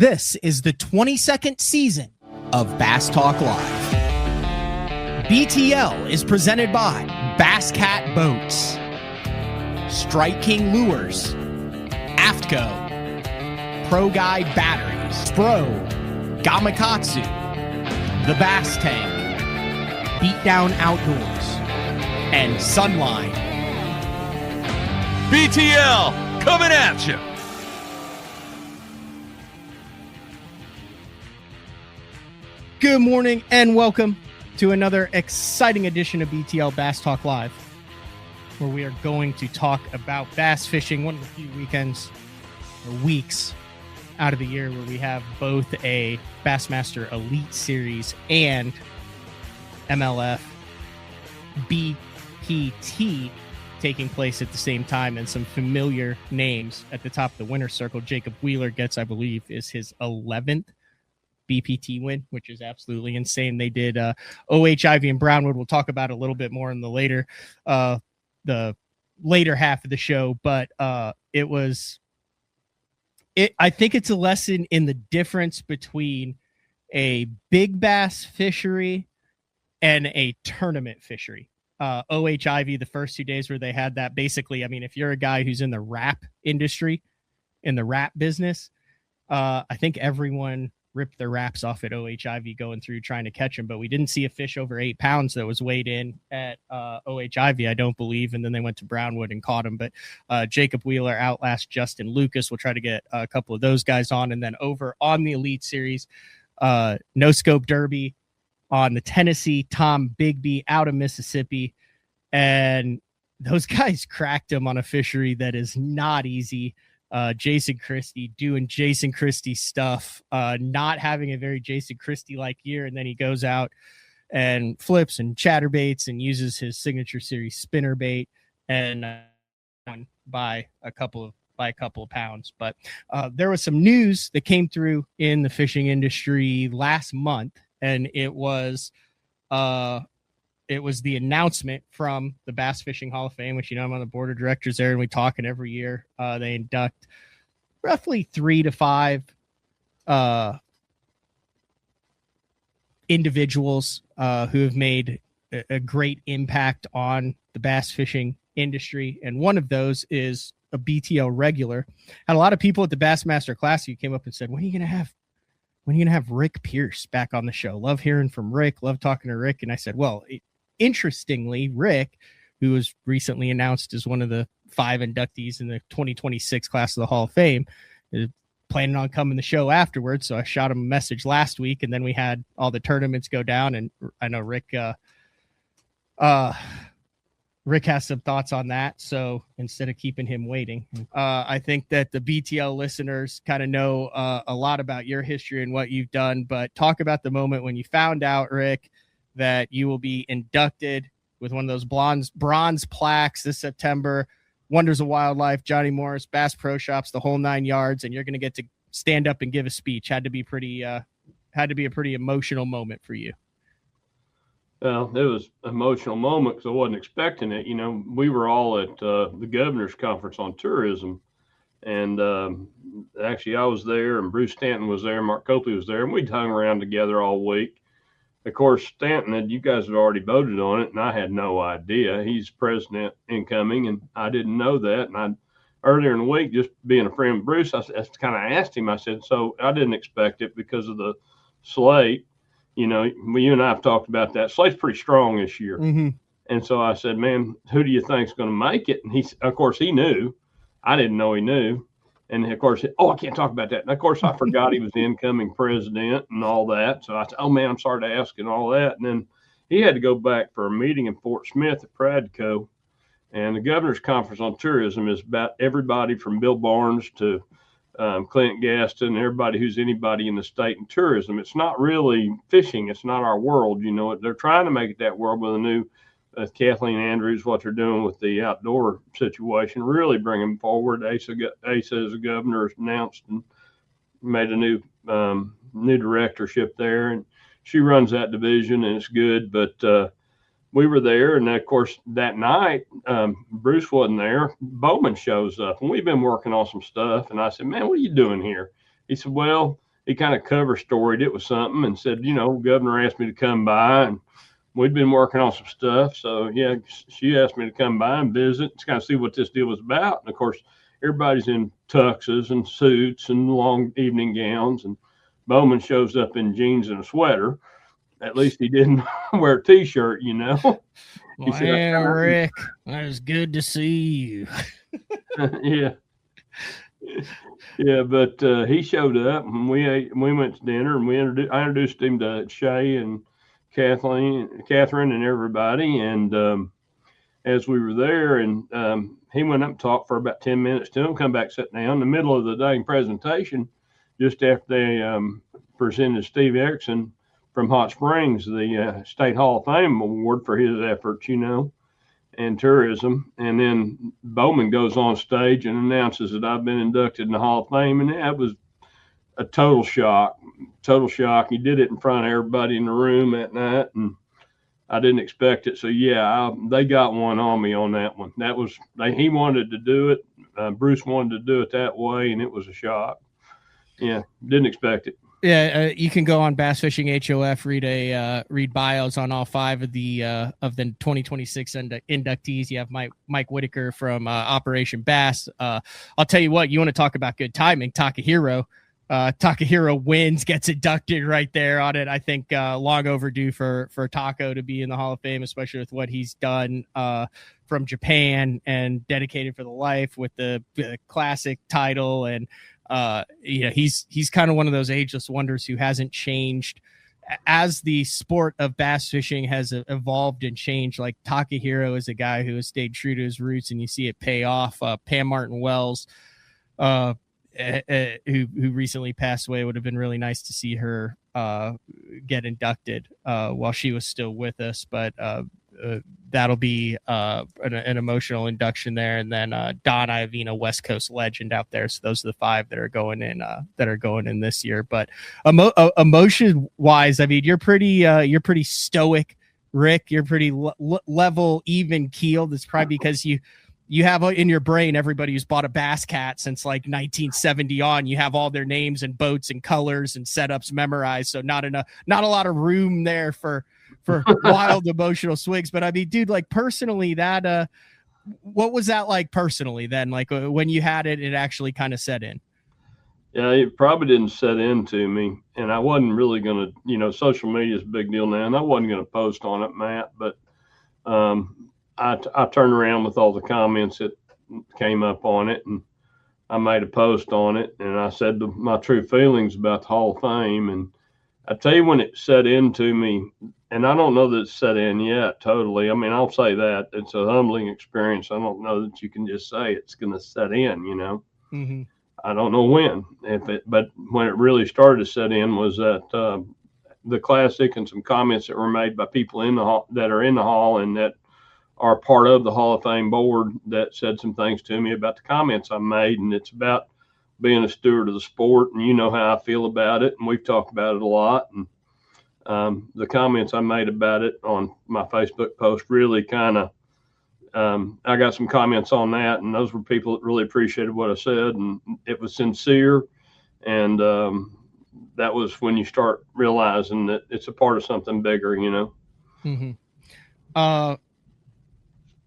This is the 22nd season of Bass Talk Live. BTL is presented by Bass Cat Boats, Strike King Lures, AFTCO, Pro Guide Batteries, Spro, Gamakatsu, The Bass Tank, Beatdown Outdoors, and Sunline. BTL coming at you. Good morning and welcome to another exciting edition of BTL Bass Talk Live, where we are going to talk about bass fishing, one of the few weekends or weeks out of the year where we have both a Bassmaster Elite Series and MLF BPT taking place at the same time, and some familiar names at the top of the winner's circle. Jacob Wheeler gets, I believe, is his 11th BPT win, which is absolutely insane. They did OHIV and Brownwood. We'll talk about a little bit more in the later half of the show, but I think it's a lesson in the difference between a big bass fishery and a tournament fishery. OHIV, the first 2 days where they had that, basically, I mean, if you're a guy who's in the wrap industry, in the wrap business, I think everyone ripped their wraps off at OHIV going through trying to catch them, but we didn't see a fish over 8 pounds that was weighed in at OHIV, I don't believe, and then they went to Brownwood and caught him. But Jacob Wheeler outlast Justin Lucas. We'll try to get a couple of those guys on, and then over on the Elite Series, No Scope Derby on the Tennessee, Tom Bigby out of Mississippi, and those guys cracked him on a fishery that is not easy. Jason Christie doing Jason Christie stuff, not having a very Jason Christie-like year, and then he goes out and flips and chatterbaits and uses his signature series spinnerbait and won by a couple of pounds. But there was some news that came through in the fishing industry last month, and it was the announcement from the Bass Fishing Hall of Fame, which, I'm on the board of directors there, and we talk, and every year they induct roughly 3 to 5 individuals who have made a great impact on the bass fishing industry. And one of those is a BTL regular. Had a lot of people at the Bassmaster Classic who came up and said, when are you going to have Rick Pierce back on the show? Love hearing from Rick, love talking to Rick. And I said, well, interestingly, Rick, who was recently announced as one of the 5 inductees in the 2026 class of the Hall of Fame, is planning on coming the show afterwards. So I shot him a message last week, and then we had all the tournaments go down, and I know Rick has some thoughts on that. So instead of keeping him waiting, I think that the BTL listeners kind of know a lot about your history and what you've done, but talk about the moment when you found out, Rick, that you will be inducted with one of those bronze plaques this September. Wonders of Wildlife, Johnny Morris, Bass Pro Shops, the whole 9 yards, and you're going to get to stand up and give a speech. Had to be a pretty emotional moment for you. Well, it was an emotional moment because I wasn't expecting it. We were all at the governor's conference on tourism, and actually I was there, and Bruce Stanton was there, Mark Copley was there, and we'd hung around together all week. Of course, Stanton, you guys had already voted on it, and I had no idea. He's president incoming, and I didn't know that. And earlier in the week, just being a friend with Bruce, I kind of asked him, I said, so I didn't expect it because of the slate. You and I have talked about that. Slate's pretty strong this year. Mm-hmm. And so I said, man, who do you think's going to make it? And of course, he knew. I didn't know he knew. And of course, I can't talk about that. And of course, I forgot he was the incoming president and all that. So I said, oh man, I'm sorry to ask and all that. And then he had to go back for a meeting in Fort Smith at Pradco. And the governor's conference on tourism is about everybody from Bill Barnes to Clint Gaston, everybody who's anybody in the state in tourism. It's not really fishing. It's not our world. They're trying to make it that world with a new Kathleen Andrews, what they're doing with the outdoor situation, really bringing forward. Asa as a governor has announced and made a new directorship there, and she runs that division, and it's good. But we were there, and of course that night Bruce wasn't there. Bowman shows up, and we've been working on some stuff. And I said, "Man, what are you doing here?" He said, "Well, he kind of cover storied it with something and said, governor asked me to come by, and we'd been working on some stuff. So yeah, she asked me to come by and visit, to kind of see what this deal was about. And of course, everybody's in tuxes and suits and long evening gowns, and Bowman shows up in jeans and a sweater. At least he didn't wear a t-shirt, He said, Rick, it was good to see you. Yeah. Yeah, but he showed up, and we went to dinner, and I introduced him to Shay and Catherine and everybody. And as we were there, and he went up and talked for about 10 minutes to him, come back, sit down in the middle of the dang presentation, just after they presented Steve Erickson from Hot Springs the State Hall of Fame award for his efforts, and tourism. And then Bowman goes on stage and announces that I've been inducted in the Hall of Fame. And that was a total shock. He did it in front of everybody in the room that night, and I didn't expect it. So yeah, they got one on me on that one. He wanted to do it. Bruce wanted to do it that way, and it was a shock. Yeah, didn't expect it. Yeah, you can go on Bass Fishing HOF, read bios on all 5 of the 2026 inductees. You have Mike Whitaker from Operation Bass. I'll tell you what, you want to talk about good timing. Takahiro wins, gets inducted right there on it. I think long overdue for Taco to be in the Hall of Fame, especially with what he's done from Japan and dedicated for the life with the classic title. And he's kind of one of those ageless wonders who hasn't changed as the sport of bass fishing has evolved and changed. Like Takahiro is a guy who has stayed true to his roots, and you see it pay off. Pam Martin Wells, who recently passed away, would have been really nice to see her get inducted while she was still with us, but that'll be an emotional induction there. And then Don Iovino, West Coast legend out there. So those are the 5 that are going in this year. But emotion wise, I mean, you're pretty stoic, Rick. You're pretty level, even keeled. It's probably because you have in your brain everybody who's bought a Bass Cat since like 1970 on. You have all their names and boats and colors and setups memorized. So not a lot of room there for wild emotional swings. But I mean, dude, like personally, that what was that like personally then? Like when you had it actually kind of set in? Yeah, it probably didn't set into me, and I wasn't really going to, social media is a big deal now, and I wasn't going to post on it, Matt, but I turned around with all the comments that came up on it, and I made a post on it, and I said my true feelings about the Hall of Fame. And I tell you, when it set into me, and I don't know that it's set in yet totally. I mean, I'll say that it's a humbling experience. I don't know that you can just say it's going to set in, Mm-hmm. I don't know when, but when it really started to set in was that the Classic and some comments that were made by people in the hall, that are in the hall and that are part of the Hall of Fame board, that said some things to me about the comments I made. And it's about being a steward of the sport, and you know how I feel about it, and we've talked about it a lot. And the comments I made about it on my Facebook post really kind of, I got some comments on that, and those were people that really appreciated what I said, and it was sincere. And that was when you start realizing that it's a part of something bigger, Mm-hmm.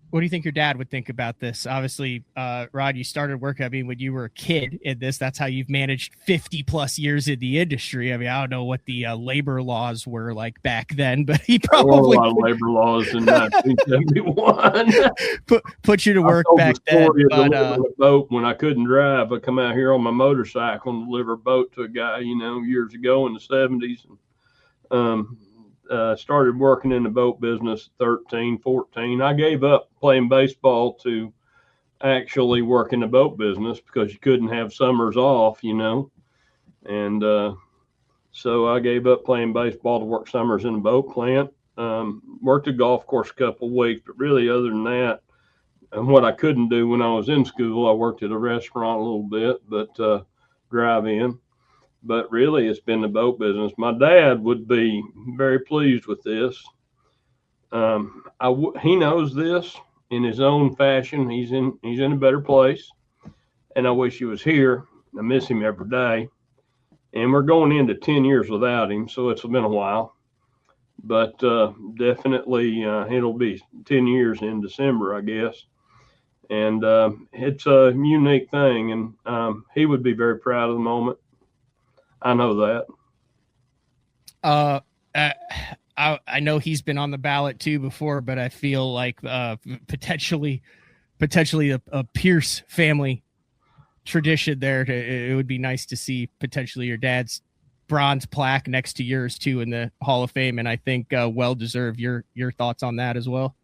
What do you think your dad would think about this? Obviously, Rod, you started work, when you were a kid in this. That's how you've managed 50 plus years in the industry. I mean, I don't know what the labor laws were like back then, but he probably a lot of labor laws in 1971. put you to work back then. But a boat when I couldn't drive, I come out here on my motorcycle and deliver a boat to a guy, years ago in the 70s. Started working in the boat business 13, 14. I gave up playing baseball to actually work in the boat business because you couldn't have summers off, And so I gave up playing baseball to work summers in the boat plant. Worked a golf course a couple of weeks, but really other than that, and what I couldn't do when I was in school, I worked at a restaurant a little bit, but drive in. But really, it's been the boat business. My dad would be very pleased with this. He knows this in his own fashion. He's in a better place, and I wish he was here. I miss him every day. and we're going into 10 years without him, so it's been a while. But definitely it'll be 10 years in December, I guess. And it's a unique thing, and he would be very proud of the moment. I know that. I know he's been on the ballot too before, but I feel like potentially a Pierce family tradition there. It would be nice to see potentially your dad's bronze plaque next to yours too in the Hall of Fame, and I think well deserved. Your thoughts on that as well?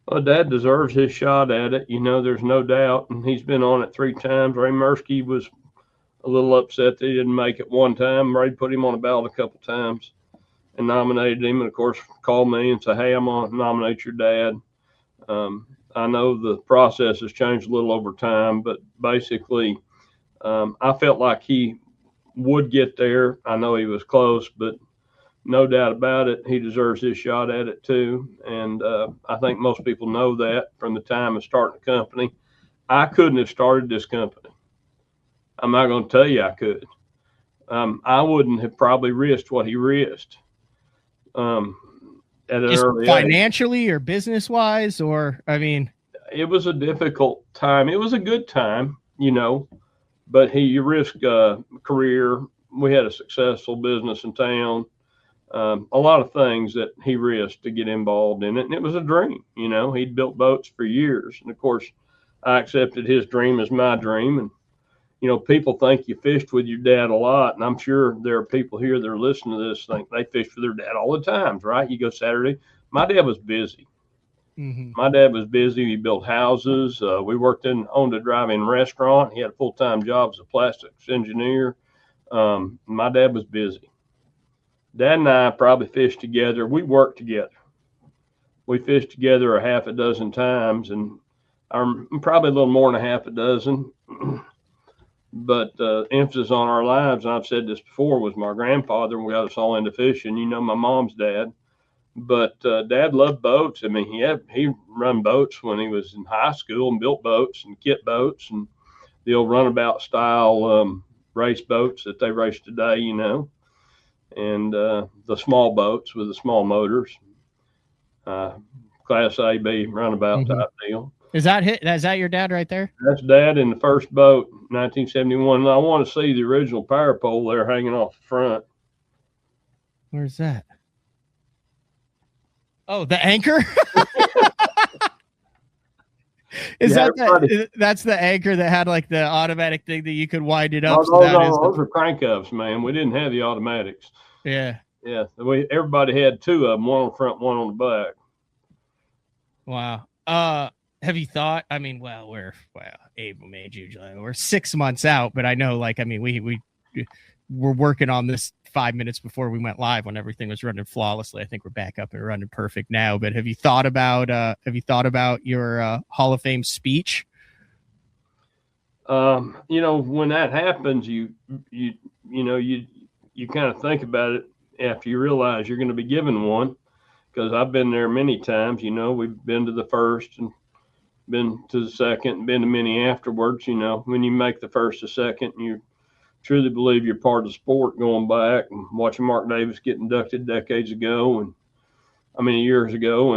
Well, Dad deserves his shot at it. There's no doubt, and he's been on it 3 times. Ray Mursky was a little upset that he didn't make it one time. Ray put him on the ballot a couple times and nominated him, and of course called me and said, "Hey, I'm going to nominate your dad." I know the process has changed a little over time, but basically I felt like he would get there. I know he was close, but no doubt about it, he deserves his shot at it too. And I think most people know that from the time of starting the company. I couldn't have started this company. I'm not going to tell you I could. I wouldn't have probably risked what he risked. At an just early financially age. Or business wise, or I mean, it was a difficult time. It was a good time, but he risked a career. We had a successful business in town. A lot of things that he risked to get involved in it. And it was a dream, he'd built boats for years. And of course I accepted his dream as my dream. And, people think you fished with your dad a lot. And I'm sure there are people here that are listening to this think they fish with their dad all the times, right? You go Saturday. My dad was busy. Mm-hmm. My dad was busy. He built houses. We owned a drive-in restaurant. He had a full-time job as a plastics engineer. My dad was busy. Dad and I probably fished together. We worked together. We fished together a half a dozen times, and probably a little more than a half a dozen. But emphasis on our lives, and I've said this before, was my grandfather. We got us all into fishing. My mom's dad. But Dad loved boats. I mean, he run boats when he was in high school and built boats and kit boats and the old runabout style race boats that they race today, and the small boats with the small motors, Class A, B runabout type deal. Is that your dad right there? That's Dad in the first boat, 1971. And I want to see the original power pole there hanging off the front. Where's that? Oh, the anchor? That's the anchor that had like the automatic thing that you could wind it up? Those were crank ups, man. We didn't have the automatics. Yeah. Everybody had 2 of them, one on the front, one on the back. Wow. Have you thought? I mean, we're April, May, June, July. We're 6 months out, but I know, we were working on this 5 minutes before we went live when everything was running flawlessly. I think we're back up and running perfect now. But have you thought about your Hall of Fame speech? When that happens, you kind of think about it after you realize you're going to be given one. Because I've been there many times. We've been to the first and been to the second and been to many afterwards. When you make the first or second, you truly believe you're part of the sport, going back and watching Mark Davis get inducted years ago,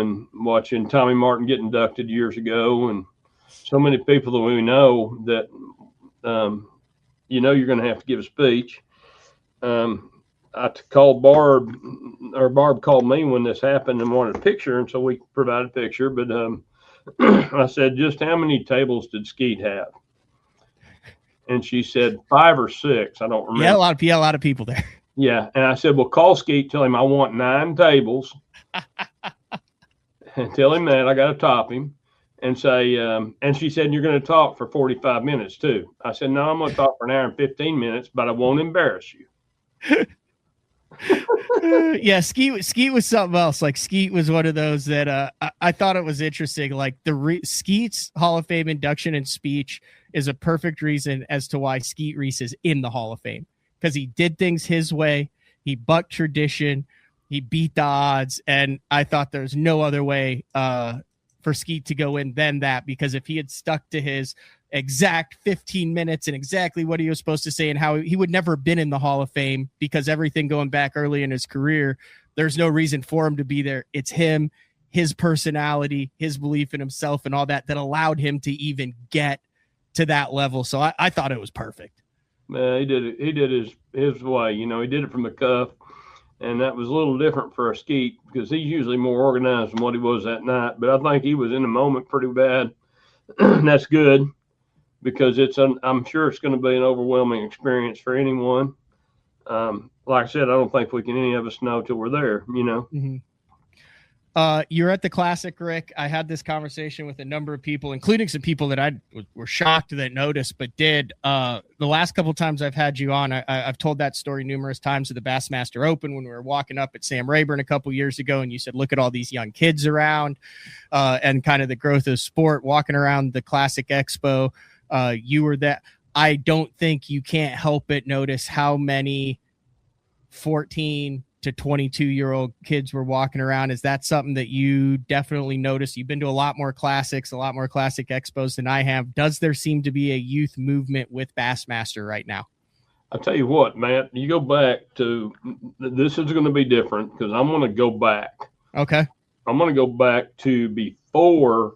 and watching Tommy Martin get inducted years ago, and so many people that we know that, you're going to have to give a speech. I called Barb, or Barb called me when this happened and wanted a picture, and so we provided a picture. But I said, just how many tables did Skeet have? And she said 5 or 6. I don't remember. Yeah, a lot of people there. Yeah, and I said, well, call Skeet, tell him I want 9 tables, and tell him that I got to top him, and say, and she said, you're going to talk for 45 minutes too. I said, no, I'm going to talk for an hour and 15 minutes, but I won't embarrass you. Yeah, Skeet was something else. Like, Skeet was one of those that I thought it was interesting. Like, Skeet's Hall of Fame induction and speech is a perfect reason as to why Skeet Reese is in the Hall of Fame, because he did things his way. He bucked tradition. He beat the odds. And I thought there was no other way for Skeet to go in than that, because if he had stuck to his exact 15 minutes and exactly what he was supposed to say and how he would never have been in the Hall of Fame because everything going back early in his career, there's no reason for him to be there. It's him, his personality, his belief in himself and all that allowed him to even get to that level. So I thought it was perfect. He did it. He did his way. You know, he did it from the cuff, and that was a little different for a Skeet because he's usually more organized than what he was that night. But I think he was in the moment pretty bad. And that's good because I'm sure it's going to be an overwhelming experience for anyone. Like I said, I don't think any of us know till we're there, you know. Mm-hmm. You're at the Classic, Rick. I had this conversation with a number of people, including some people that I were shocked that noticed, but did. The last couple of times I've had you on, I've told that story numerous times at the Bassmaster Open when we were walking up at Sam Rayburn a couple years ago, and you said, look at all these young kids around and kind of the growth of sport, walking around the Classic Expo. You were that. I don't think you can't help but notice how many 14 to 22-year-old kids were walking around. Is that something that you definitely noticed? You've been to a lot more classics, a lot more classic expos than I have. Does there seem to be a youth movement with Bassmaster right now? I'll tell you what, Matt, you go back to, this is going to be different because I'm going to go back. Okay. I'm going to go back to before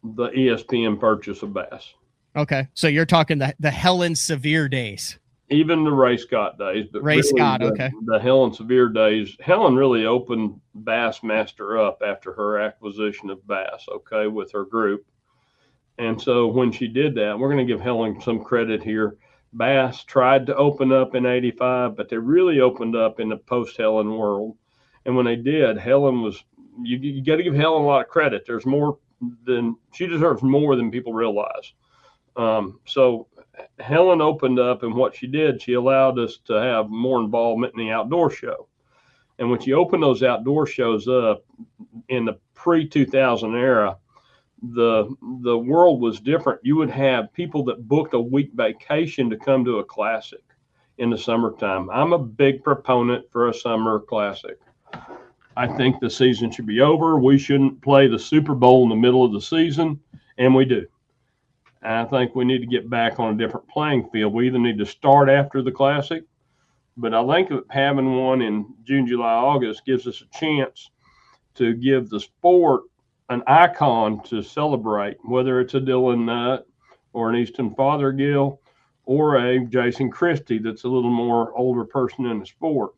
the ESPN purchase of Bass. Okay. So you're talking the Helen Sevier days. Even the Ray Scott days, but Ray really Scott, okay. The Helen Sevier days. Helen really opened Bassmaster up after her acquisition of Bass, okay, with her group. And so when she did that, we're going to give Helen some credit here. Bass tried to open up in '85, but they really opened up in the post-Helen world. And when they did, Helen was, you got to give Helen a lot of credit. There's more she deserves more than people realize. So Helen opened up, and what she did, she allowed us to have more involvement in the outdoor show. And when she opened those outdoor shows up in the pre-2000 era, the world was different. You would have people that booked a week vacation to come to a classic in the summertime. I'm a big proponent for a summer classic. I think the season should be over. We shouldn't play the Super Bowl in the middle of the season, and we do. I think we need to get back on a different playing field. We either need to start after the Classic, but I think having one in June, July, August gives us a chance to give the sport an icon to celebrate, whether it's a Dylan Nutt or an Easton Fothergill or a Jason Christie that's a little more older person in the sport.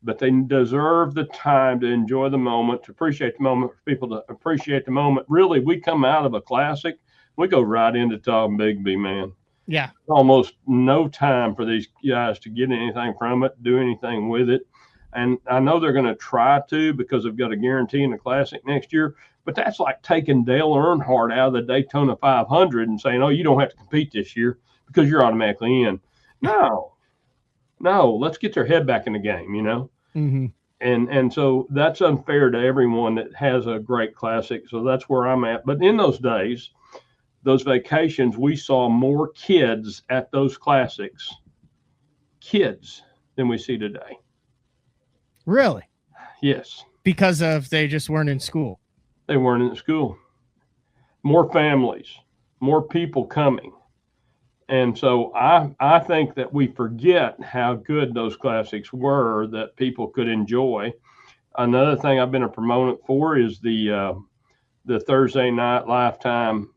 But they deserve the time to enjoy the moment, to appreciate the moment, for people to appreciate the moment. Really, we come out of a Classic, we go right into Tom Bigby, man. Yeah. Almost no time for these guys to get anything from it, do anything with it. And I know they're going to try to because they've got a guarantee in the Classic next year. But that's like taking Dale Earnhardt out of the Daytona 500 and saying, oh, you don't have to compete this year because you're automatically in. No, let's get their head back in the game, you know. Mm-hmm. And so that's unfair to everyone that has a great Classic. So that's where I'm at. But in those days, those vacations, we saw more kids at those Classics, than we see today. Really? Yes. Because they just weren't in school. They weren't in school. More families, more people coming. And so I think that we forget how good those Classics were that people could enjoy. Another thing I've been a proponent for is the Thursday night Lifetime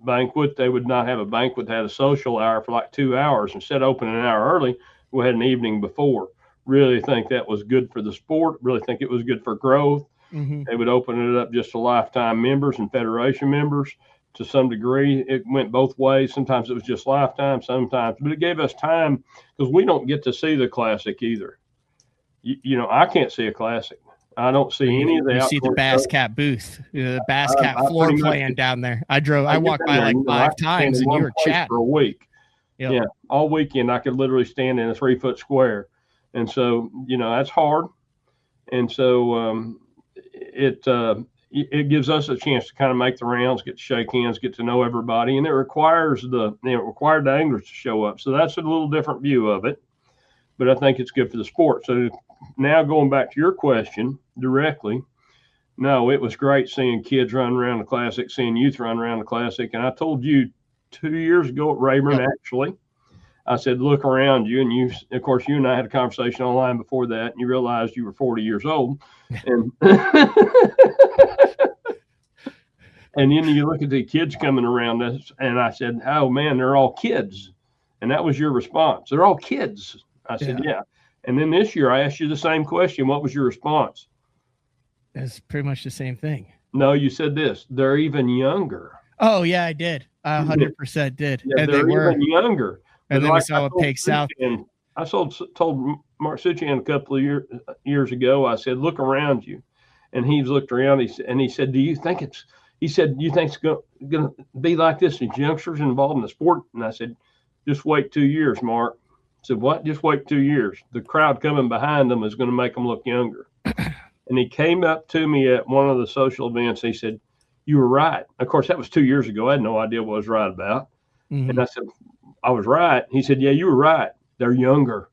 banquet. They would not have a banquet. They had a social hour for like 2 hours. Instead of opening an hour early, we had an evening before. Really think that was good for the sport. Really think it was good for growth. Mm-hmm. They would open it up just to Lifetime members and Federation members to some degree. It went both ways. Sometimes it was just Lifetime, sometimes, but it gave us time because we don't get to see the Classic either. You know, I can't see a Classic. I don't see any of the. You see the Bass Cat booth, the Bass Cat floor plan down there. I walked by like 5 times, and you were chatting for a week. Yep. Yeah, all weekend I could literally stand in a 3-foot square, and so you know that's hard, and so it gives us a chance to kind of make the rounds, get to shake hands, get to know everybody, and it required the anglers to show up. So that's a little different view of it, but I think it's good for the sport. So now going back to your question directly, No, it was great seeing kids run around the classic, seeing youth run around the classic. And I told you 2 years ago at Rayburn, Yep. actually, I said, look around you. And you, of course, you and I had a conversation online before that, and you realized you were 40 years old. And and then you look at the kids coming around us, and I said, oh man, they're all kids. And that was your response. They're all kids. I said, yeah. And then this year I asked you the same question. What was your response? That's pretty much the same thing. No, you said this. They're even younger. Oh yeah, I did. 100% did. Yeah, and they're they were even younger. And but then like we saw a Pig South. I told Mark Suchan a couple of years ago, I said, look around you. And he's looked around and he said, do you think it's going to be like this as youngsters involved in the sport? And I said, just wait 2 years, Mark. I said, what? Just wait 2 years. The crowd coming behind them is going to make them look younger. And he came up to me at one of the social events. He said, you were right. Of course, that was 2 years ago. I had no idea what I was right about. Mm-hmm. And I said, I was right. He said, yeah, you were right. They're younger.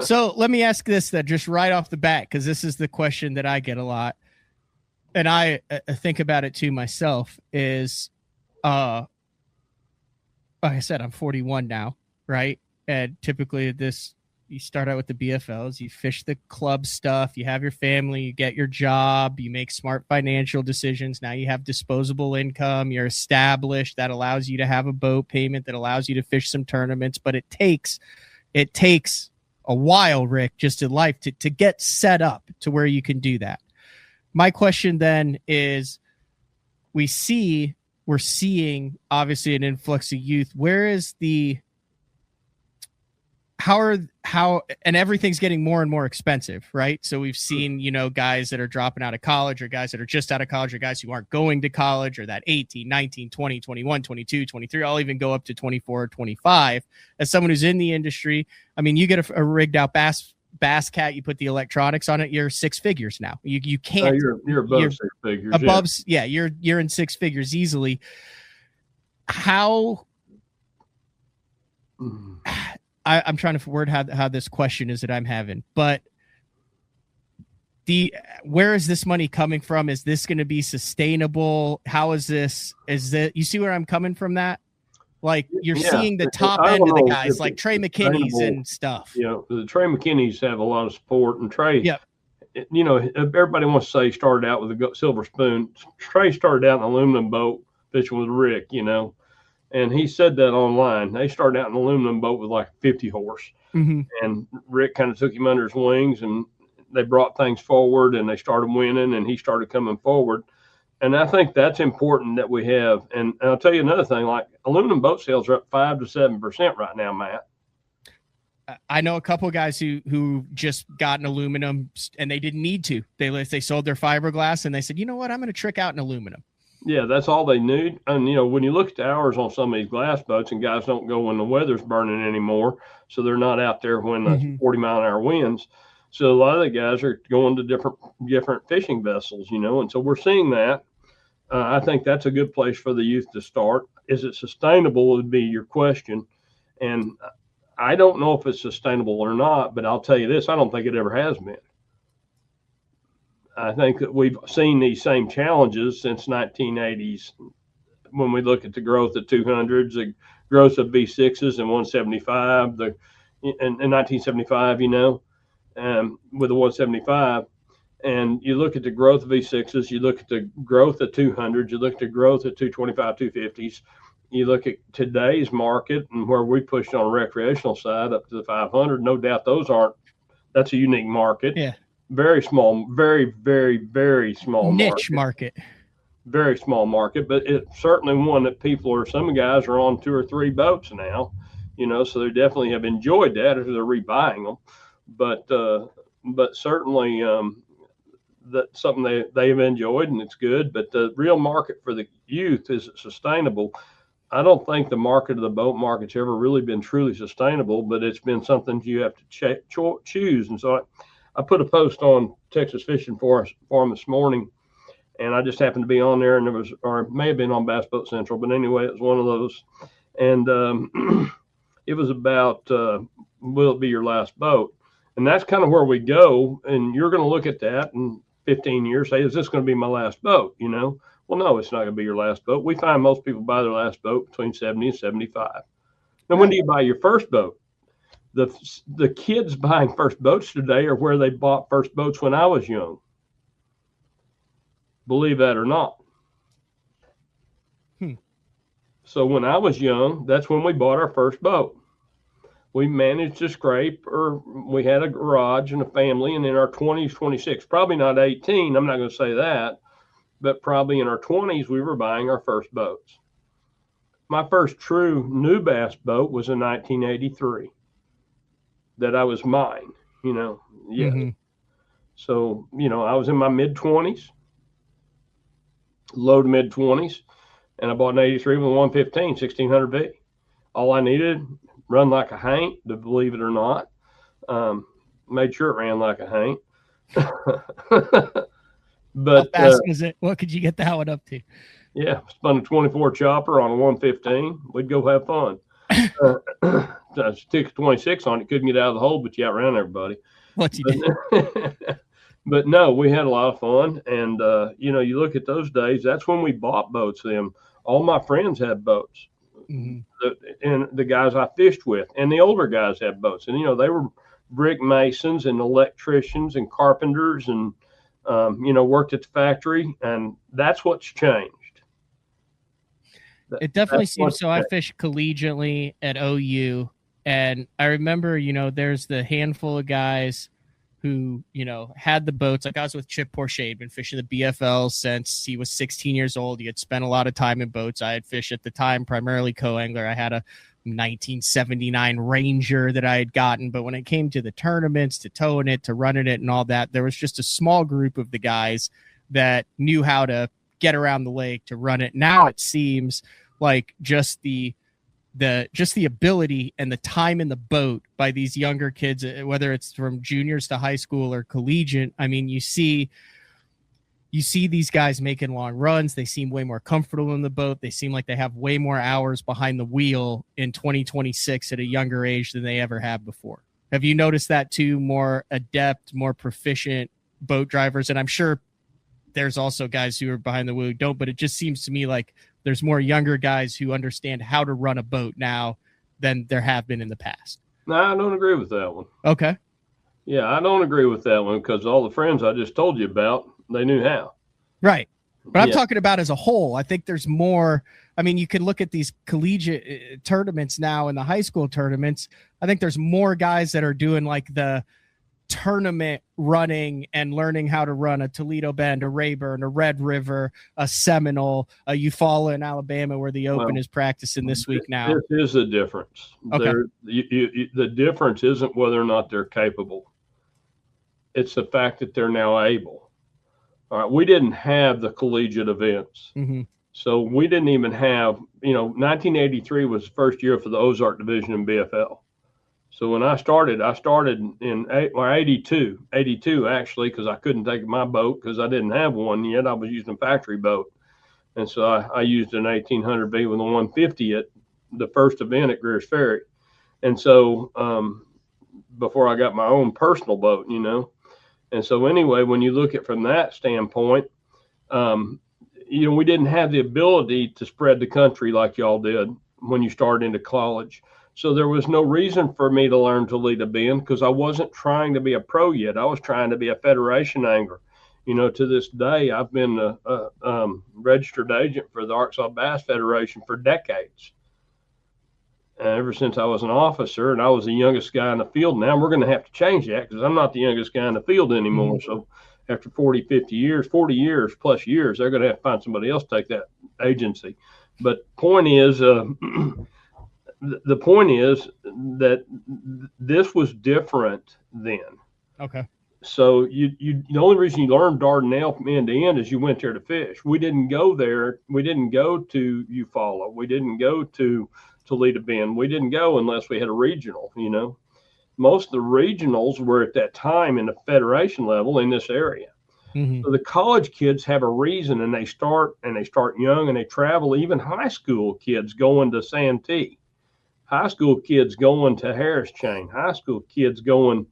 So let me ask this that just right off the bat, because this is the question that I get a lot. And I think about it too myself is, like I said, I'm 41 now, right? And typically you start out with the BFLs, you fish the club stuff, you have your family, you get your job, you make smart financial decisions. Now you have disposable income, you're established. That allows you to have a boat payment, that allows you to fish some tournaments. But it takes a while, Rick, just in life to get set up to where you can do that. My question then is, we're seeing obviously an influx of youth. Where is how and everything's getting more and more expensive, right? So we've seen, guys that are dropping out of college, or guys that are just out of college, or guys who aren't going to college, or that 18, 19, 20, 21, 22, 23, I'll even go up to 24 or 25. As someone who's in the industry, I mean, you get a rigged out bass cat, you put the electronics on it, you're six figures now. You can't. You're above six figures. Above, yeah, you're in six figures easily. How? I'm trying to word how this question is that I'm having, but where is this money coming from? Is this going to be sustainable? How is this? You see where I'm coming from? That, like, you're seeing the top end of the guys like Trey McKinney's and stuff. The Trey McKinney's have a lot of support, and Trey, yep. Everybody wants to say he started out with a silver spoon. Trey started out in an aluminum boat fishing with Rick, and he said that online. They started out in an aluminum boat with like 50 horse, mm-hmm. and Rick kind of took him under his wings, and they brought things forward, and they started winning, and he started coming forward. And I think that's important that we have. And I'll tell you another thing, like aluminum boat sales are up 5 to 7% right now, Matt. I know a couple of guys who just got an aluminum, and they didn't need to. They sold their fiberglass, and they said, you know what, I'm going to trick out an aluminum. Yeah, that's all they need. And, when you look at the hours on some of these glass boats, and guys don't go when the weather's burning anymore, so they're not out there when the mm-hmm. 40-mile-an-hour winds. So a lot of the guys are going to different fishing vessels, and so we're seeing that. I think that's a good place for the youth to start. Is it sustainable would be your question. And I don't know if it's sustainable or not, but I'll tell you this, I don't think it ever has been. I think that we've seen these same challenges since 1980s. When we look at the growth of 200s, the growth of V6s and 175, in 1975, with the 175, and you look at the growth of V6s, you look at the growth of 200s, you look at the growth of 225, 250s, you look at today's market and where we pushed on the recreational side up to the 500, no doubt that's a unique market. Yeah. Very small, very, very, very small niche market. Very small market, but it's certainly one that some guys are on 2 or 3 boats now, so they definitely have enjoyed that as they're rebuying them. But certainly that's something they've enjoyed, and it's good. But the real market for the youth is sustainable. I don't think the market of the boat market's ever really been truly sustainable, but it's been something you have to choose. And so I put a post on Texas Fishing Forum this morning, and I just happened to be on there, and it may have been on Bass Boat Central, but anyway, it was one of those. And it was about, will it be your last boat? And that's kind of where we go. And you're going to look at that, and 15 years, say, is this going to be my last boat? Well, no, it's not going to be your last boat. We find most people buy their last boat between 70 and 75. Now, when do you buy your first boat? The kids buying first boats today are where they bought first boats when I was young. Believe that or not. So when I was young, that's when we bought our first boat. We managed to scrape, or we had a garage and a family, and in our 20s, 26, probably not 18, I'm not going to say that, but probably in our 20s, we were buying our first boats. My first true new bass boat was in 1983 that I was mine, yes. Mm-hmm. So, I was in my mid-20s, low to mid-20s, and I bought an 83 with a 115, 1600 V. All I needed, run like a Hank, to believe it or not. Made sure it ran like a Hank. But how fast was it? What could you get that one up to? Yeah, spun a 24 chopper on a 115. We'd go have fun. I stick a 26 on it, couldn't get out of the hole, but you outran everybody. What you did? But no, we had a lot of fun. And, you look at those days, that's when we bought boats. All my friends had boats. Mm-hmm. And the guys I fished with, and the older guys had boats. And, they were brick masons and electricians and carpenters and, worked at the factory. And that's what's changed. It definitely seems so. I fished collegiately at OU, and I remember, there's the handful of guys who, had the boats. Like I was with Chip Porcher, had been fishing the BFL since he was 16 years old. He had spent a lot of time in boats. I had fished at the time, primarily co-angler. I had a 1979 Ranger that I had gotten, but when it came to the tournaments, to towing it, to running it and all that, there was just a small group of the guys that knew how to get around the lake, to run it. Now it seems like just the ability and the time in the boat by these younger kids, whether it's from juniors to high school or collegiate. I mean, you see these guys making long runs. They seem way more comfortable in the boat. They seem like they have way more hours behind the wheel in 2026 at a younger age than they ever have before. Have you noticed that too? More adept, more proficient boat drivers? And I'm sure there's also guys who are behind the wheel who don't, but it just seems to me like there's more younger guys who understand how to run a boat now than there have been in the past. No, I don't agree with that one. Okay. Yeah, I don't agree with that one because all the friends I just told you about, they knew how. Right. But I'm talking about as a whole. I think there's more. I mean, you can look at these collegiate tournaments now and the high school tournaments. I think there's more guys that are doing like the tournament running and learning how to run a Toledo Bend, a Rayburn, a Red River, a Seminole, a Eufaula in Alabama, where the Open is practicing this week now. There is a difference. Okay. The difference isn't whether or not they're capable. It's the fact that they're now able. All right. We didn't have the collegiate events. Mm-hmm. So we didn't even have, 1983 was the first year for the Ozark division in BFL. So when I started in 82 actually, because I couldn't take my boat because I didn't have one yet. I was using a factory boat. And so I used an 1800 V with a 150 at the first event at Greer's Ferry. And so before I got my own personal boat, And so anyway, when you look at from that standpoint, we didn't have the ability to spread the country like y'all did when you started into college. So there was no reason for me to learn Toledo Bend because I wasn't trying to be a pro yet. I was trying to be a federation angler. To this day, I've been a registered agent for the Arkansas Bass Federation for decades. Ever since I was an officer, and I was the youngest guy in the field. Now we're going to have to change that because I'm not the youngest guy in the field anymore. Mm-hmm. So after 40 years, plus years, they're going to have to find somebody else to take that agency. But the point is that this was different then. Okay. So the only reason you learned Dardanelle from end to end is you went there to fish. We didn't go there. We didn't go to Eufaula. We didn't go to Toledo Bend. We didn't go unless we had a regional, Most of the regionals were at that time in the federation level in this area. Mm-hmm. So the college kids have a reason, and they start young, and they travel. Even high school kids going to Santee. High school kids going to Harris Chain, high school kids going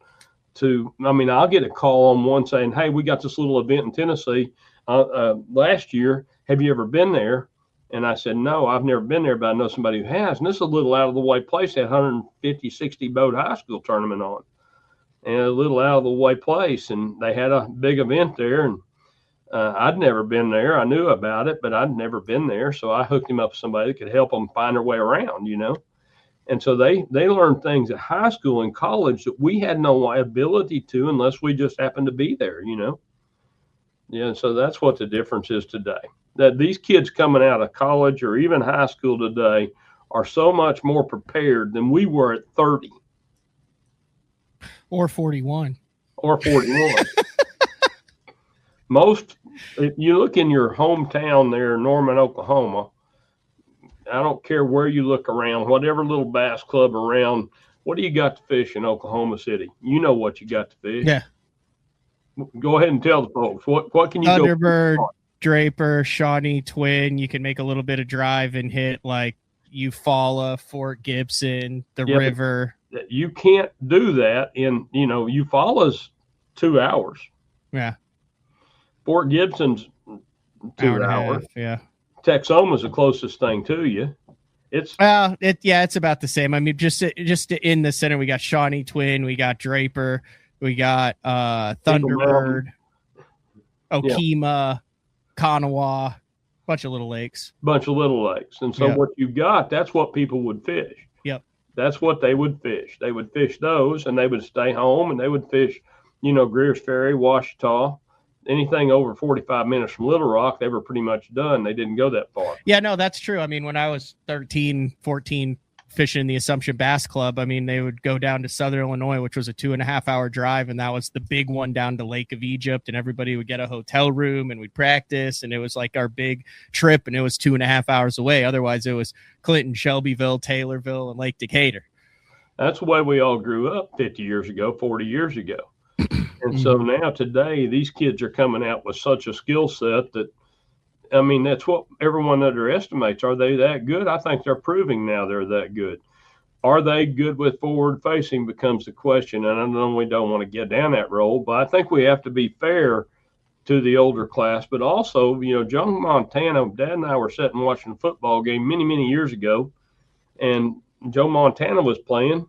I'll get a call on one saying, hey, we got this little event in Tennessee last year. Have you ever been there? And I said, no, I've never been there, but I know somebody who has. And this is a little out of the way place. They had 150, 60 boat high school tournament on, and a little out of the way place. And they had a big event there. And I'd never been there. I knew about it, but I'd never been there. So I hooked him up with somebody that could help them find their way around, And so they learned things at high school and college that we had no ability to unless we just happened to be there, Yeah, so that's what the difference is today. That these kids coming out of college or even high school today are so much more prepared than we were at 30. Or 41. Or 41. Most, if you look in your hometown there, Norman, Oklahoma, I don't care where you look around, whatever little bass club around, what do you got to fish in Oklahoma City? You know what you got to fish. Yeah. Go ahead and tell the folks. What can you Thunderbird, Draper, Shawnee, Twin. You can make a little bit of drive and hit like Eufaula, Fort Gibson, the river. You can't do that in, Eufaula's 2 hours. Yeah. Fort Gibson's 2 hours. Yeah. Texoma's the closest thing to you. It's about the same. I mean, just in the center, we got Shawnee, Twin, we got Draper, we got Thunderbird, Okemah, Kanawha, bunch of little lakes. And so what you got, that's what people would fish. Yep. That's what they would fish. They would fish those, and they would stay home, and they would fish, Greer's Ferry, Ouachita. Anything over 45 minutes from Little Rock, they were pretty much done. They didn't go that far. Yeah, no, that's true. I mean, when I was 13, 14, fishing in the Assumption Bass Club, I mean, they would go down to Southern Illinois, which was a 2.5 hour drive. And that was the big one down to Lake of Egypt. And everybody would get a hotel room and we'd practice. And it was like our big trip. And it was 2.5 hours away. Otherwise, it was Clinton, Shelbyville, Taylorville, and Lake Decatur. That's the way we all grew up 50 years ago, 40 years ago. And so now today, these kids are coming out with such a skill set that, I mean, that's what everyone underestimates. Are they that good? I think they're proving now they're that good. Are they good with forward facing becomes the question. And I know we don't want to get down that road, but I think we have to be fair to the older class. But also, Joe Montana, Dad and I were sitting watching a football game many, many years ago, and Joe Montana was playing.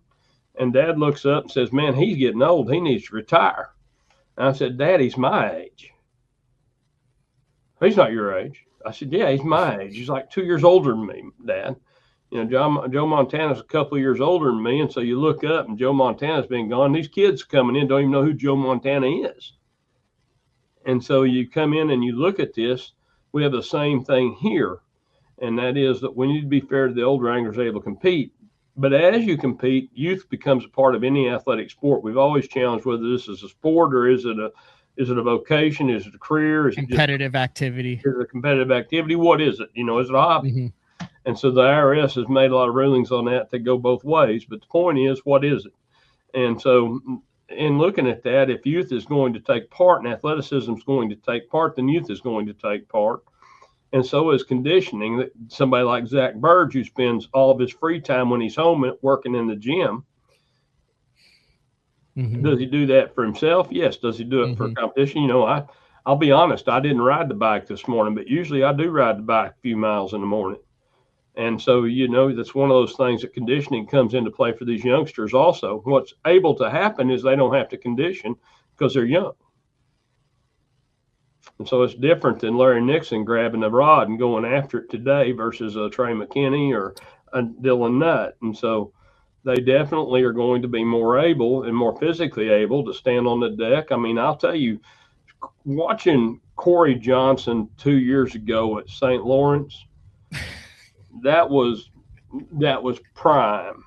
And Dad looks up and says, man, he's getting old. He needs to retire. And I said, Dad, he's my age. He's not your age. I said, yeah, he's my age. He's like 2 years older than me, Dad. Joe Montana's a couple of years older than me. And so you look up and Joe Montana's been gone. These kids coming in don't even know who Joe Montana is. And so you come in and you look at this. We have the same thing here. And that is that we need to be fair to the older anglers able to compete. But as you compete, youth becomes a part of any athletic sport. We've always challenged whether this is a sport or is it a vocation? Is it a career? Is competitive activity? Is it a competitive activity? What is it? Is it a hobby? Mm-hmm. And so the IRS has made a lot of rulings on that go both ways. But the point is, what is it? And so in looking at that, if youth is going to take part and athleticism is going to take part, then youth is going to take part. And so is conditioning. Somebody like Zach Burge, who spends all of his free time when he's home working in the gym, mm-hmm. Does he do that for himself? Yes. Does he do it for competition? I'll be honest, I didn't ride the bike this morning, but usually I do ride the bike a few miles in the morning. And so, that's one of those things that conditioning comes into play for these youngsters also. What's able to happen is they don't have to condition because they're young. And so it's different than Larry Nixon grabbing the rod and going after it today versus a Trey McKinney or a Dylan Nutt. And so they definitely are going to be more able and more physically able to stand on the deck. I mean, I'll tell you, watching Corey Johnson 2 years ago at St. Lawrence, that was prime.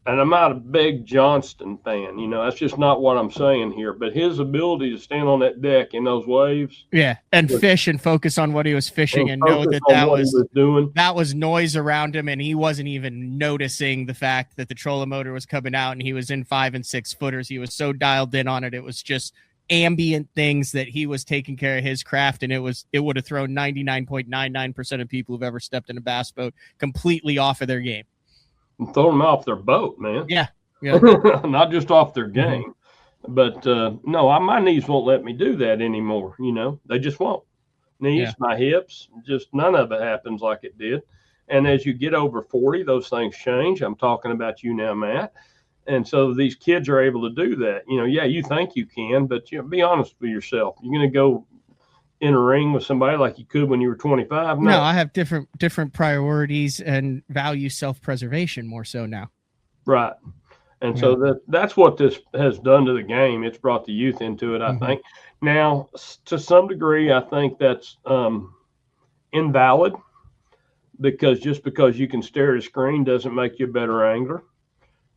And I'm not a big Johnston fan, that's just not what I'm saying here. But his ability to stand on that deck in those waves. Yeah, and fish and focus on what he was fishing and know that was noise around him. And he wasn't even noticing the fact that the trolling motor was coming out and he was in 5 and 6 footers. He was so dialed in on it. It was just ambient things that he was taking care of his craft. And it would have thrown 99.99% of people who've ever stepped in a bass boat completely off of their game. And throw them off their boat, man. Yeah. Not just off their game. But no, my knees won't let me do that anymore. They just won't. Knees, Yeah. my hips, just none of it happens like it did. And as you get over 40, those things change. I'm talking about you now, Matt. And so these kids are able to do that. Yeah, you think you can, but be honest with yourself. You're going to go in a ring with somebody like you could when you were 25? No, I have different priorities and value self-preservation more so now. Right. And so that's what this has done to the game. It's brought the youth into it, I think. Now, to some degree, I think that's invalid, because just because you can stare at a screen doesn't make you a better angler.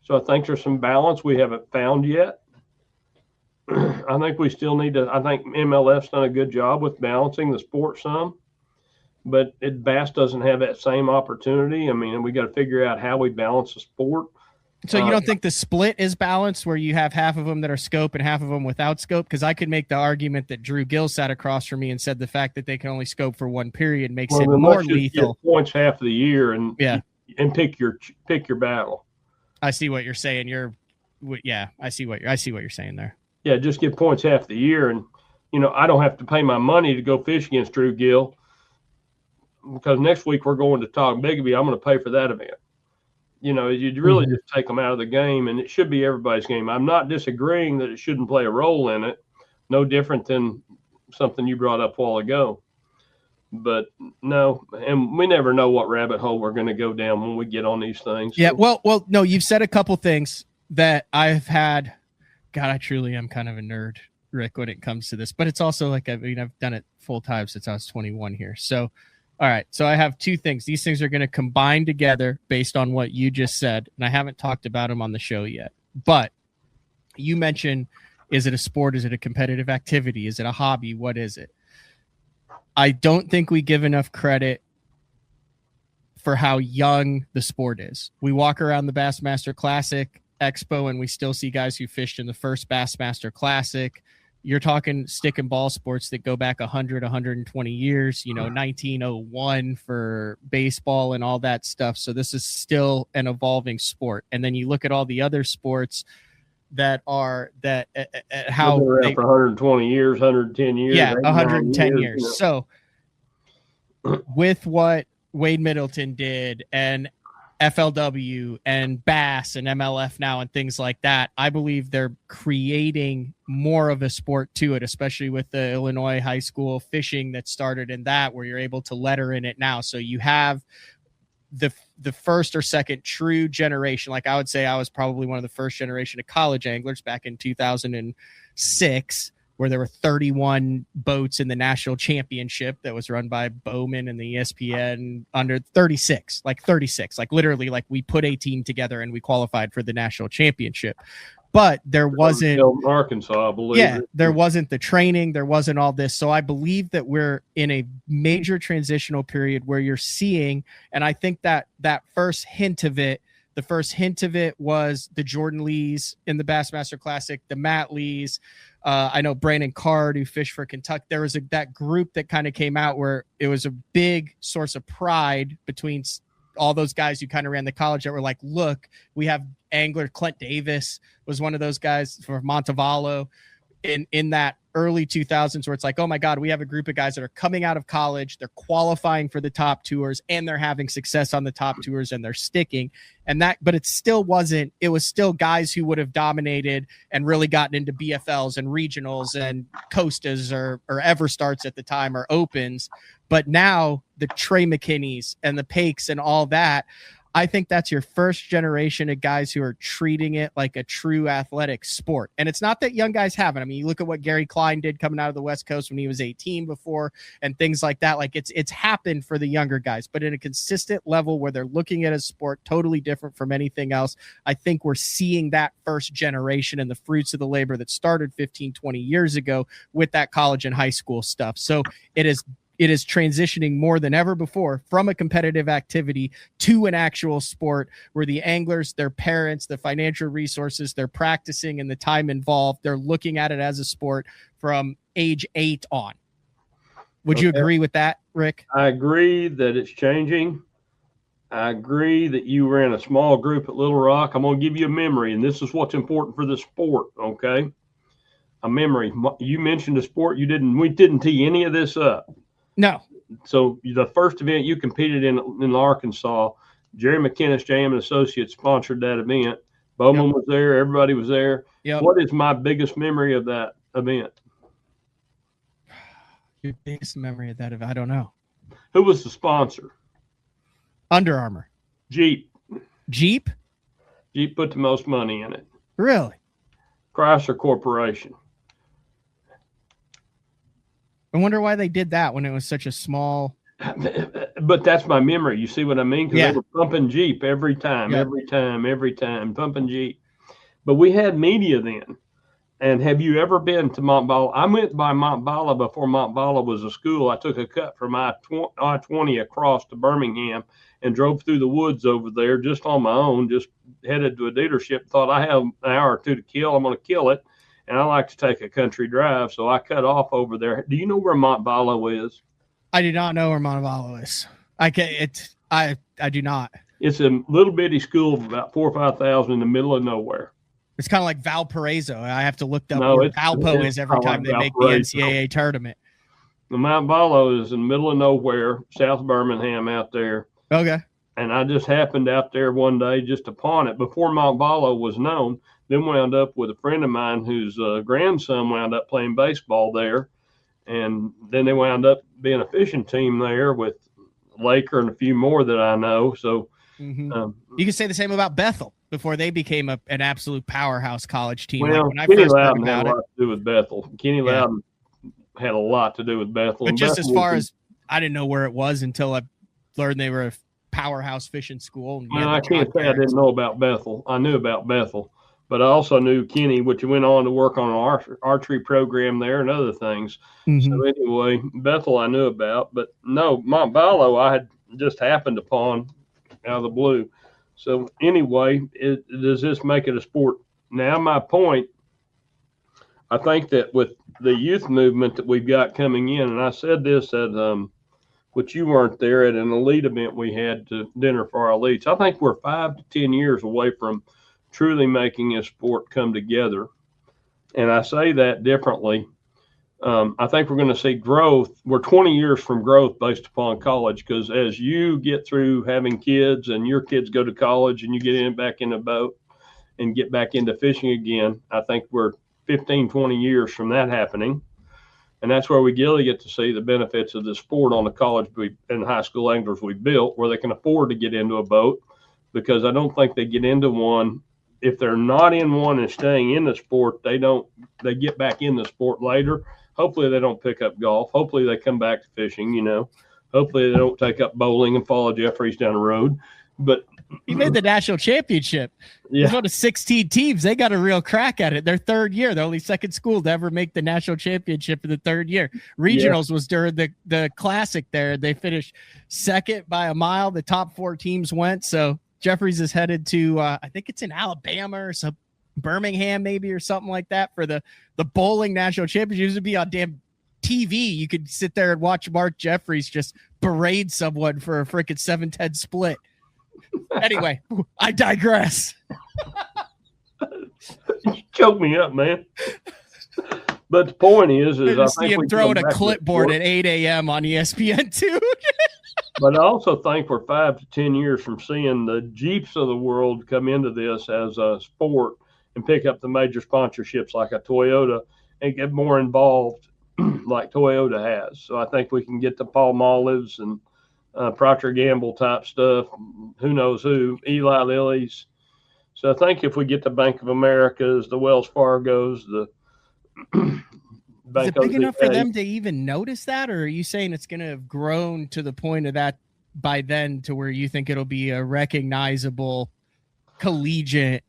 So I think there's some balance we haven't found yet. I think we still need to. I think MLF's done a good job with balancing the sport some, but Bass doesn't have that same opportunity. I mean, we got to figure out how we balance the sport. So you don't think the split is balanced, where you have half of them that are scope and half of them without scope? Because I could make the argument that Drew Gill sat across from me and said the fact that they can only scope for one period makes it more lethal. Points half of the year and pick your battle. I see what you're saying. I see what you're saying there. Yeah, just give points half the year, and I don't have to pay my money to go fish against Drew Gill, because next week we're going to Todd Bigbie. I'm going to pay for that event. You'd really just take them out of the game, and it should be everybody's game. I'm not disagreeing that it shouldn't play a role in it, no different than something you brought up a while ago. But no, and we never know what rabbit hole we're going to go down when we get on these things. Yeah, well, no, you've said a couple things that I've had. God, I truly am kind of a nerd, Rick, when it comes to this. But it's also like, I've done it full time since I was 21 here. So, all right. So I have two things. These things are going to combine together based on what you just said. And I haven't talked about them on the show yet. But you mentioned, is it a sport? Is it a competitive activity? Is it a hobby? What is it? I don't think we give enough credit for how young the sport is. We walk around the Bassmaster Classic Expo and we still see guys who fished in the first Bassmaster Classic. You're talking stick and ball sports that go back 100, 120 years, 1901 for baseball and all that stuff. So this is still an evolving sport. And then you look at all the other sports that are how they for 120 years, 110 years. Yeah, 110 years. So with what Wade Middleton did and FLW and Bass and MLF now and things like that, I believe they're creating more of a sport to it, especially with the Illinois high school fishing that started in that, where you're able to letter in it now. So you have the first or second true generation. Like I would say I was probably one of the first generation of college anglers back in 2006, where there were 31 boats in the national championship that was run by Bowman and the ESPN under 36, like literally, like we put a team together and we qualified for the national championship. But there wasn't Arkansas, I believe. Yeah, there wasn't the training, there wasn't all this. So I believe that we're in a major transitional period where you're seeing, and I think that first hint of it, the first hint of it was the Jordan Lees in the Bassmaster Classic, the Matt Lees. I know Brandon Card, who fished for Kentucky. There was that group that kind of came out where it was a big source of pride between all those guys who kind of ran the college that were like, look, we have angler. Clint Davis was one of those guys for Montevallo in that early 2000s, where it's like, oh my God, we have a group of guys that are coming out of college, they're qualifying for the top tours and they're having success on the top tours and they're sticking. But it was still guys who would have dominated and really gotten into BFLs and regionals and Costas or Everstarts at the time, or Opens. But now the Trey McKinneys and the Pakes and all that, I think that's your first generation of guys who are treating it like a true athletic sport. And it's not that young guys haven't. I mean, you look at what Gary Klein did coming out of the West Coast when he was 18 before and things like that. Like it's happened for the younger guys, but at a consistent level where they're looking at a sport totally different from anything else. I think we're seeing that first generation and the fruits of the labor that started 15, 20 years ago with that college and high school stuff. So it is transitioning more than ever before from a competitive activity to an actual sport where the anglers, their parents, the financial resources, they're practicing and the time involved, they're looking at it as a sport from age 8 on. Would you agree with that, Rick? I agree that it's changing. I agree that you ran a small group at Little Rock. I'm going to give you a memory, and this is what's important for the sport, okay? a memory. You mentioned the sport. We didn't tee any of this up. No. So the first event you competed in Arkansas, Jerry McKinnis, JM and Associates sponsored that event. Bowman was there. Everybody was there. Yep. What is my biggest memory of that event? Your biggest memory of that event? I don't know. Who was the sponsor? Under Armour. Jeep. Jeep put the most money in it. Really? Chrysler Corporation. I wonder why they did that when it was such a small. But that's my memory. You see what I mean? Because Yeah. they were pumping Jeep every time, pumping Jeep. But we had media then. And have you ever been to Mont Bala? I went by Mont Bala before Mont Bala was a school. I took a cut from I-20 across to Birmingham and drove through the woods over there just on my own, just headed to a dealership, thought I have an hour or two to kill. I'm going to kill it. And I like to take a country drive, so I cut off over there. Do you know where Mont Bala is? I do not know where Mont Bala is. I do not. It's a little bitty school of about 4,000 or 5,000 in the middle of nowhere. It's kind of like Valparaiso. I have to look up No, where it's Valpo is every time they make the NCAA tournament. The Mount Bala is in the middle of nowhere, South Birmingham out there. Okay. And I just happened out there one day just upon it before Mont Bala was known. Then wound up with a friend of mine whose grandson wound up playing baseball there. And then they wound up being a fishing team there with Laker and a few more that I know. So you can say the same about Bethel before they became an absolute powerhouse college team. Well, like when Kenny I first Loudon heard had about a it. lot to do with Bethel. Kenny Loudon had a lot to do with Bethel. But just as far as I didn't know where it was until I learned they were a powerhouse fishing school. Well, I can't say I didn't know about Bethel. I knew about Bethel, but I also knew Kenny, which went on to work on an archery program there and other things. So anyway, Bethel I knew about, but no, Mont Bala I had just happened upon out of the blue. So anyway, does this make it a sport? Now my point, I think that with the youth movement that we've got coming in, and I said this at which you weren't there, at an elite event we had to dinner for our elites. I think we're 5 to 10 years away from truly making a sport come together. And I say that differently. I think we're going to see growth. We're 20 years from growth based upon college, because as you get through having kids and your kids go to college and you get back in a boat and get back into fishing again, I think we're 15, 20 years from that happening. And that's where we really get to see the benefits of the sport on the college and high school anglers we built, where they can afford to get into a boat, because I don't think they get into one. If they're not in one and staying in the sport, they get back in the sport later. Hopefully they don't pick up golf. Hopefully they come back to fishing, Hopefully they don't take up bowling and follow Jeffries down the road. But he made the national championship. Yeah. He's one of 16 teams. They got a real crack at it. Their third year. They're only second school to ever make the national championship in the third year. Regionals was during the classic there. They finished second by a mile. The top 4 teams went. So Jeffries is headed to, I think it's in Alabama or some Birmingham maybe or something like that for the bowling national championship. It would be on damn TV. You could sit there and watch Mark Jeffries just berate someone for a freaking 7-10 split. Anyway, I digress. You choked me up, man. But the point is I see think him we throwing come a back to clipboard the at 8 a.m. on ESPN2. But I also think we're 5 to 10 years from seeing the Jeeps of the world come into this as a sport and pick up the major sponsorships like a Toyota and get more involved like Toyota has. So I think we can get the Palmolives and Procter & Gamble type stuff. Who knows who? Eli Lilly's. So I think if we get the Bank of America's, the Wells Fargo's, the Is it big enough for them to even notice that, or are you saying it's going to have grown to the point of that by then to where you think it'll be a recognizable collegiate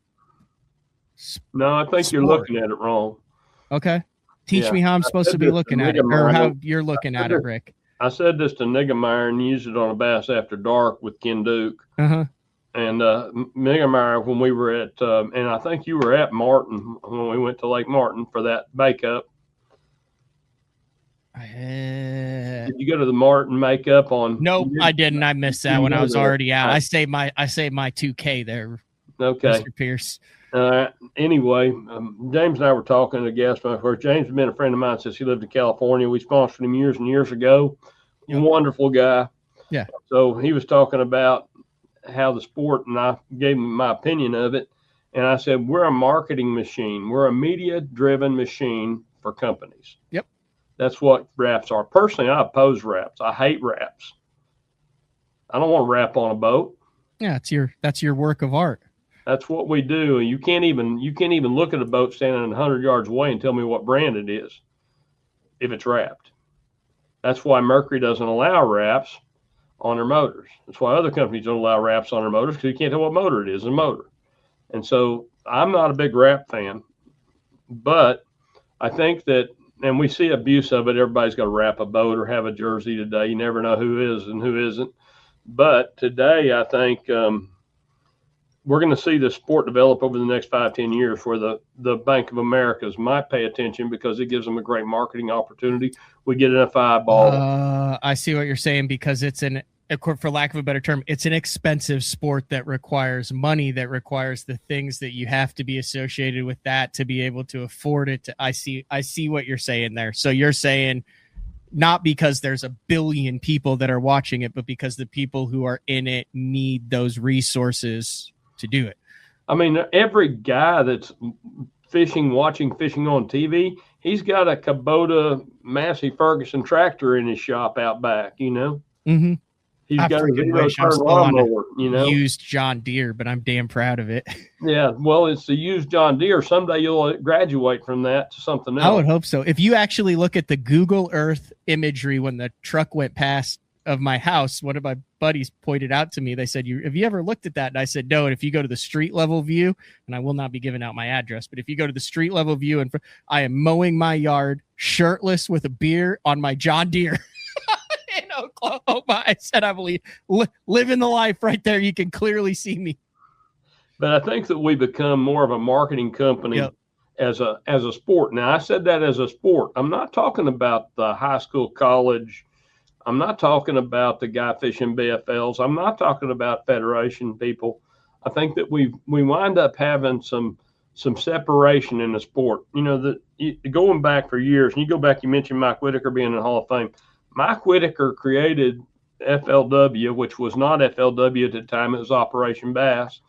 No, I think you're looking at it wrong. Okay. Teach me how I'm supposed to be looking at it, or how you're looking at it, Rick. I said this to Niggemeyer and used it on a Bass After Dark with Ken Duke. Uh-huh. And Niggemeyer, when we were at, and I think you were at Martin when we went to Lake Martin for that makeup. Did you go to the Martin makeup on? Nope, I didn't. I missed that when I was already out. I saved my 2K there. Okay. Mr. Pierce. Anyway, James and I were talking to gas money first. James has been a friend of mine since he lived in California. We sponsored him years and years ago. Yep. Wonderful guy. Yeah. So he was talking about how the sport, and I gave him my opinion of it. And I said, we're a marketing machine. We're a media-driven machine for companies. Yep. That's what wraps are. Personally, I oppose wraps. I hate wraps. I don't want to wrap on a boat. Yeah, that's your work of art. That's what we do. You can't even look at a boat standing 100 yards away and tell me what brand it is if it's wrapped. That's why Mercury doesn't allow wraps on their motors. That's why other companies don't allow wraps on their motors, because you can't tell what motor it is, a motor. And so I'm not a big wrap fan, but I think that, and we see abuse of it. Everybody's got to wrap a boat or have a jersey today. You never know who is and who isn't. But today, I think we're going to see the sport develop over the next 5-10 years, where the Bank of Americas might pay attention because it gives them a great marketing opportunity. We get enough eyeball. I see what you're saying, because it's for lack of a better term, it's an expensive sport that requires money, that requires the things that you have to be associated with that to be able to afford it. I see what you're saying there. So you're saying not because there's a billion people that are watching it, but because the people who are in it need those resources to do it. I mean, every guy that's watching fishing on TV, he's got a Kubota Massey Ferguson tractor in his shop out back, you know? Mm-hmm. He's got a zero-turn lawnmower, you know? Used John Deere, but I'm damn proud of it. Yeah, well, it's the used John Deere. Someday you'll graduate from that to something else. I would hope so. If you actually look at the Google Earth imagery when the truck went past of my house, one of my buddies pointed out to me, they said, have you ever looked at that? And I said, no. And if you go to the street level view, and I will not be giving out my address, but if you go to the street level view, and I am mowing my yard shirtless with a beer on my John Deere in Oklahoma. I said, I believe living the life right there. You can clearly see me. But I think that we become more of a marketing company. Yep. As a sport. Now, I said that as a sport. I'm not talking about the high school, college. I'm not talking about the guy fishing BFLs. I'm not talking about federation people. I think that we wind up having some separation in the sport. You know, going back for years, and you go back, you mentioned Mike Whitaker being in the Hall of Fame. Mike Whitaker created FLW, which was not FLW at the time. It was Operation Bass.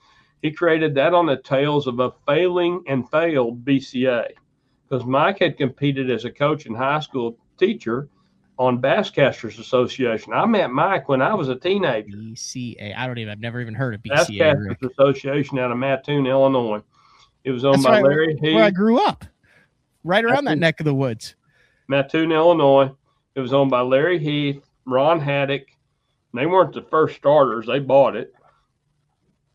He created that on the tails of a failing and failed BCA, because Mike had competed as a coach and high school teacher on Basscasters Association. I met Mike when I was a teenager. BCA. I've never even heard of BCA. Basscasters Rick. Association out of Mattoon, Illinois. It was owned by Larry Heath. Where I grew up, right around that neck of the woods. Mattoon, Illinois. It was owned by Larry Heath, Ron Haddock. They weren't the first starters. They bought it.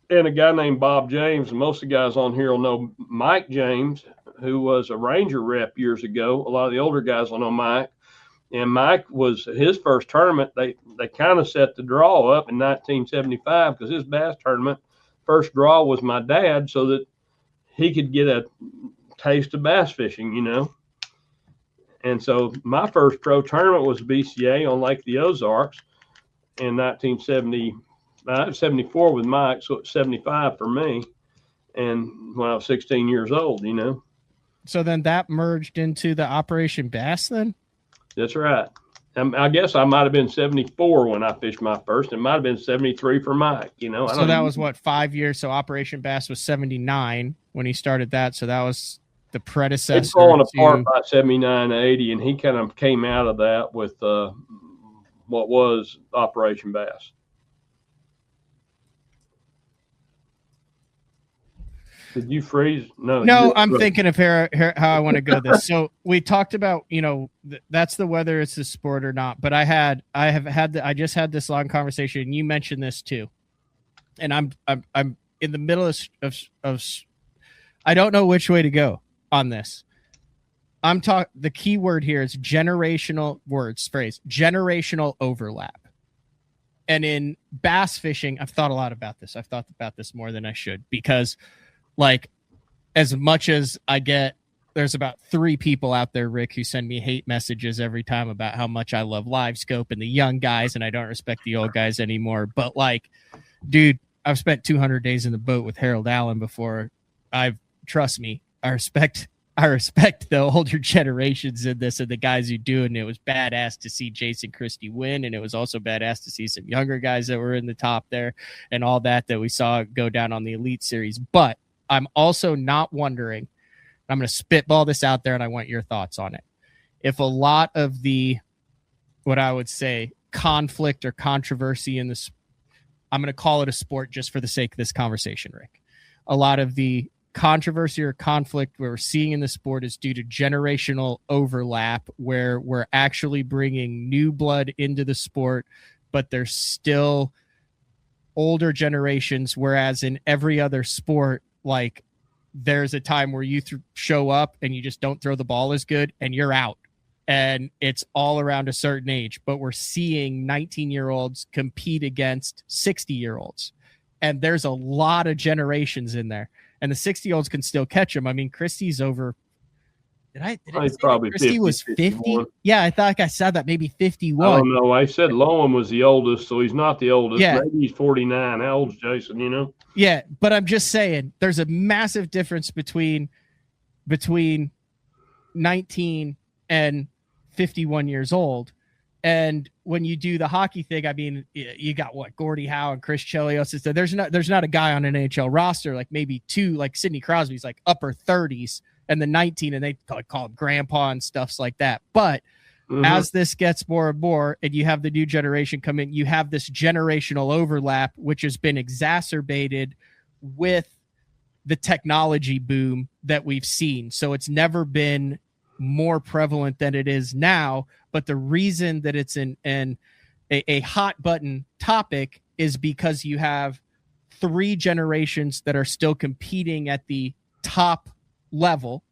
And a guy named Bob James, and most of the guys on here will know Mike James, who was a Ranger rep years ago. A lot of the older guys will know Mike. And Mike was his first tournament. They kind of set the draw up in 1975, because his bass tournament first draw was my dad, so that he could get a taste of bass fishing, you know. And so my first pro tournament was BCA on Lake the Ozarks in 1974 with Mike, so it's 75 for me. And when I was 16 years old, you know. So then that merged into the Operation Bass then? That's right. I guess I might have been 74 when I fished my first. It might have been 73 for Mike, you know. So that was what, 5 years? So Operation Bass was 79 when he started that. So that was the predecessor. It's falling apart by 79, 80, and he kind of came out of that with what was Operation Bass. Did you freeze? No, I'm thinking of how I want to go this. So we talked about, you know, that's the whether it's a sport or not. But I just had this long conversation, and you mentioned this too. And I'm in the middle of I don't know which way to go on this. The key word here is generational generational overlap. And in bass fishing, I've thought a lot about this. I've thought about this more than I should, because like, as much as I get, there's about 3 people out there, Rick, who send me hate messages every time about how much I love Live Scope and the young guys, and I don't respect the old guys anymore. But like, dude, I've spent 200 days in the boat with Harold Allen before trust me, I respect the older generations in this and the guys who do, and it was badass to see Jason Christie win, and it was also badass to see some younger guys that were in the top there and all that we saw go down on the Elite Series. But I'm also not wondering, I'm going to spitball this out there, and I want your thoughts on it. If a lot of the, what I would say, conflict or controversy in this, I'm going to call it a sport just for the sake of this conversation, Rick. A lot of the controversy or conflict we're seeing in the sport is due to generational overlap, where we're actually bringing new blood into the sport, but there's still older generations, whereas in every other sport, like, there's a time where you show up and you just don't throw the ball as good and you're out, and it's all around a certain age. But we're seeing 19-year-olds compete against 60-year-olds, and there's a lot of generations in there. And the 60-year-olds can still catch them. I mean, Christie's over. Did I say probably Christie 50, was 50? 51. Yeah, I thought I said that, maybe 51. I don't know. I said Lowen was the oldest, so he's not the oldest. Yeah. Maybe he's 49. How old's Jason, you know? Yeah, but I'm just saying there's a massive difference between 19 and 51 years old. And when you do the hockey thing, I mean, you got what, Gordie Howe and Chris Chelios. So there's not a guy on an NHL roster, like maybe two, like Sidney Crosby's like upper 30s and the 19, and they call him grandpa and stuffs like that. But as this gets more and more, and you have the new generation come in, you have this generational overlap, which has been exacerbated with the technology boom that we've seen. So it's never been more prevalent than it is now. But the reason that it's a hot button topic is because you have three generations that are still competing at the top level,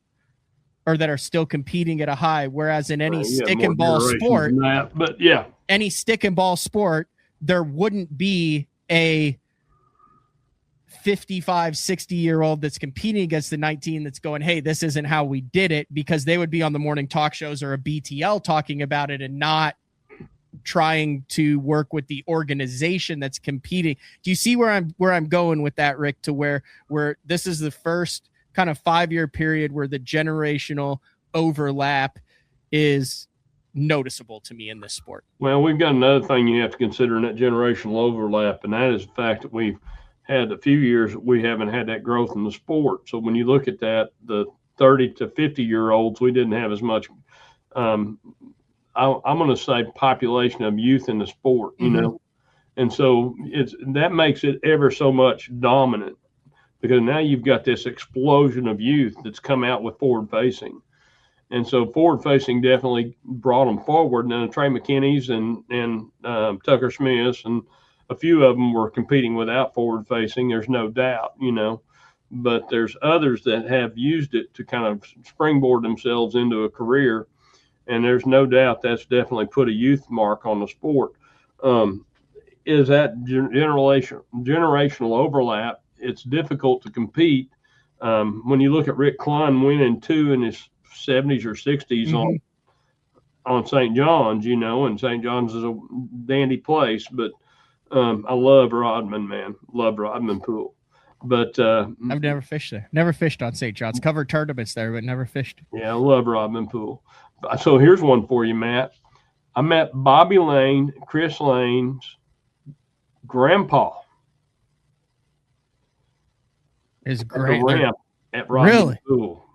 or that are still competing at a high. Whereas in any stick and ball sport, but yeah, any stick and ball sport, there wouldn't be a 55, 60-year-old that's competing against the 19 that's going, hey, this isn't how we did it, because they would be on the morning talk shows or a BTL talking about it and not trying to work with the organization that's competing. Do you see where I'm going with that, Rick, to where this is the first kind of 5-year period where the generational overlap is noticeable to me in this sport? Well, we've got another thing you have to consider in that generational overlap, and that is the fact that we've had a few years we haven't had that growth in the sport. So when you look at that, the 30 to 50-year-olds, we didn't have as much, I'm going to say, population of youth in the sport, you know? And so that makes it ever so much dominant, because now you've got this explosion of youth that's come out with forward facing. And so forward facing definitely brought them forward. And then Trey McKinney's and Tucker Smith's and a few of them were competing without forward facing. There's no doubt, you know, but there's others that have used it to kind of springboard themselves into a career. And there's no doubt that's definitely put a youth mark on the sport. Is that generational overlap? It's difficult to compete. When you look at Rick Klein winning 2 in his 70s or 60s on St. John's, you know, and St. John's is a dandy place, but I love Rodman, man. Love Rodman Pool. But I've never fished there. Never fished on St. John's. Covered tournaments there, but never fished. Yeah, I love Rodman Pool. So here's one for you, Matt. I met Bobby Lane, Chris Lane's grandpa. His ramp at Rodman Pool.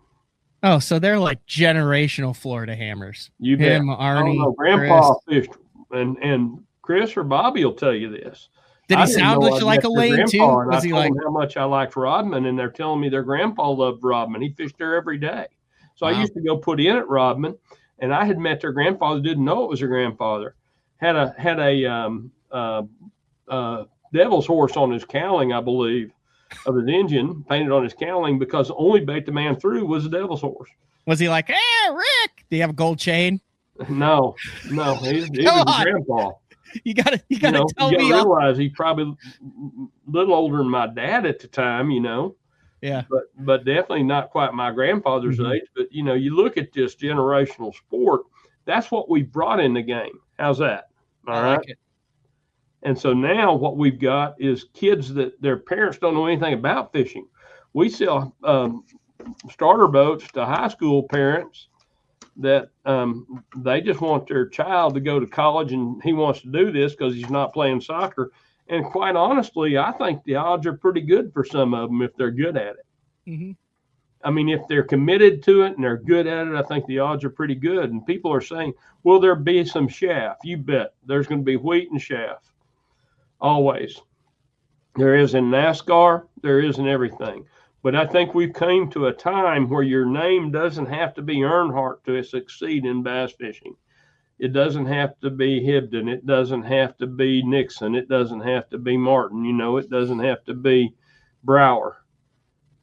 Oh, so they're like generational Florida hammers. You Him, bet. Arnie, Grandpa Chris. fished, and Chris or Bobby will tell you this. Did he sound like a Lane too? Was he like how much I liked Rodman, and they're telling me their grandpa loved Rodman. He fished there every day. So I used to go put in at Rodman, and I had met their grandfather. Didn't know it was their grandfather. Had a devil's horse on his cowling, I believe, of his engine painted on his cowling, because the only bait the man threw was a devil's horse. Was he like, hey, Rick? Do you have a gold chain? No, he was a grandpa. You gotta tell me. You realize he's probably a little older than my dad at the time, you know. Yeah. But definitely not quite my grandfather's age. But you know, you look at this generational sport, that's what we brought in the game. How's that? All right. Like it. And so now what we've got is kids that their parents don't know anything about fishing. We sell starter boats to high school parents that they just want their child to go to college, and he wants to do this because he's not playing soccer. And quite honestly, I think the odds are pretty good for some of them if they're good at it. Mm-hmm. I mean, if they're committed to it and they're good at it, I think the odds are pretty good. And people are saying, will there be some chaff? You bet. There's going to be wheat and chaff. Always. There is in NASCAR. There is in everything. But I think we've came to a time where your name doesn't have to be Earnhardt to succeed in bass fishing. It doesn't have to be Hibden. It doesn't have to be Nixon. It doesn't have to be Martin. It doesn't have to be Brower.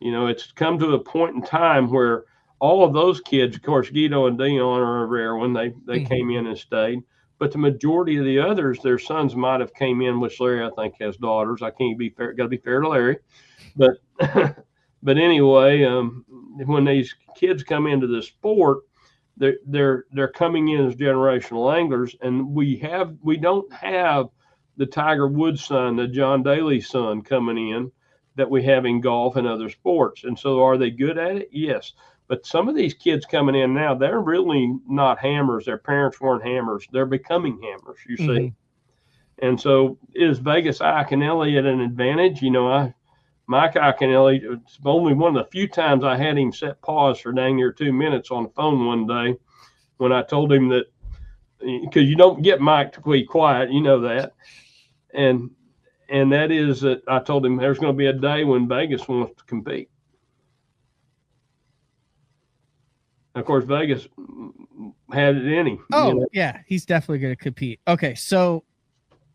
It's come to a point in time where all of those kids, of course, Guido and Dion are a rare one. They mm-hmm. came in and stayed. But the majority of the others, their sons might have came in, which Larry, I think, has daughters. I can't be fair. Got to be fair to Larry. But but anyway, when these kids come into the sport, they're coming in as generational anglers, and we don't have the Tiger Woods son, the John Daly son coming in that we have in golf and other sports. And so are they good at it? Yes. But some of these kids coming in now, they're really not hammers. Their parents weren't hammers. They're becoming hammers, you see. Mm-hmm. And so is Vegas Iaconelli at an advantage? Mike Iaconelli, it's only one of the few times I had him set pause for dang near 2 minutes on the phone one day when I told him that, because you don't get Mike to be quiet, you know that. And that is that I told him there's going to be a day when Vegas wants to compete. Of course, Vegas had it in him. Oh, yeah, he's definitely going to compete. Okay, so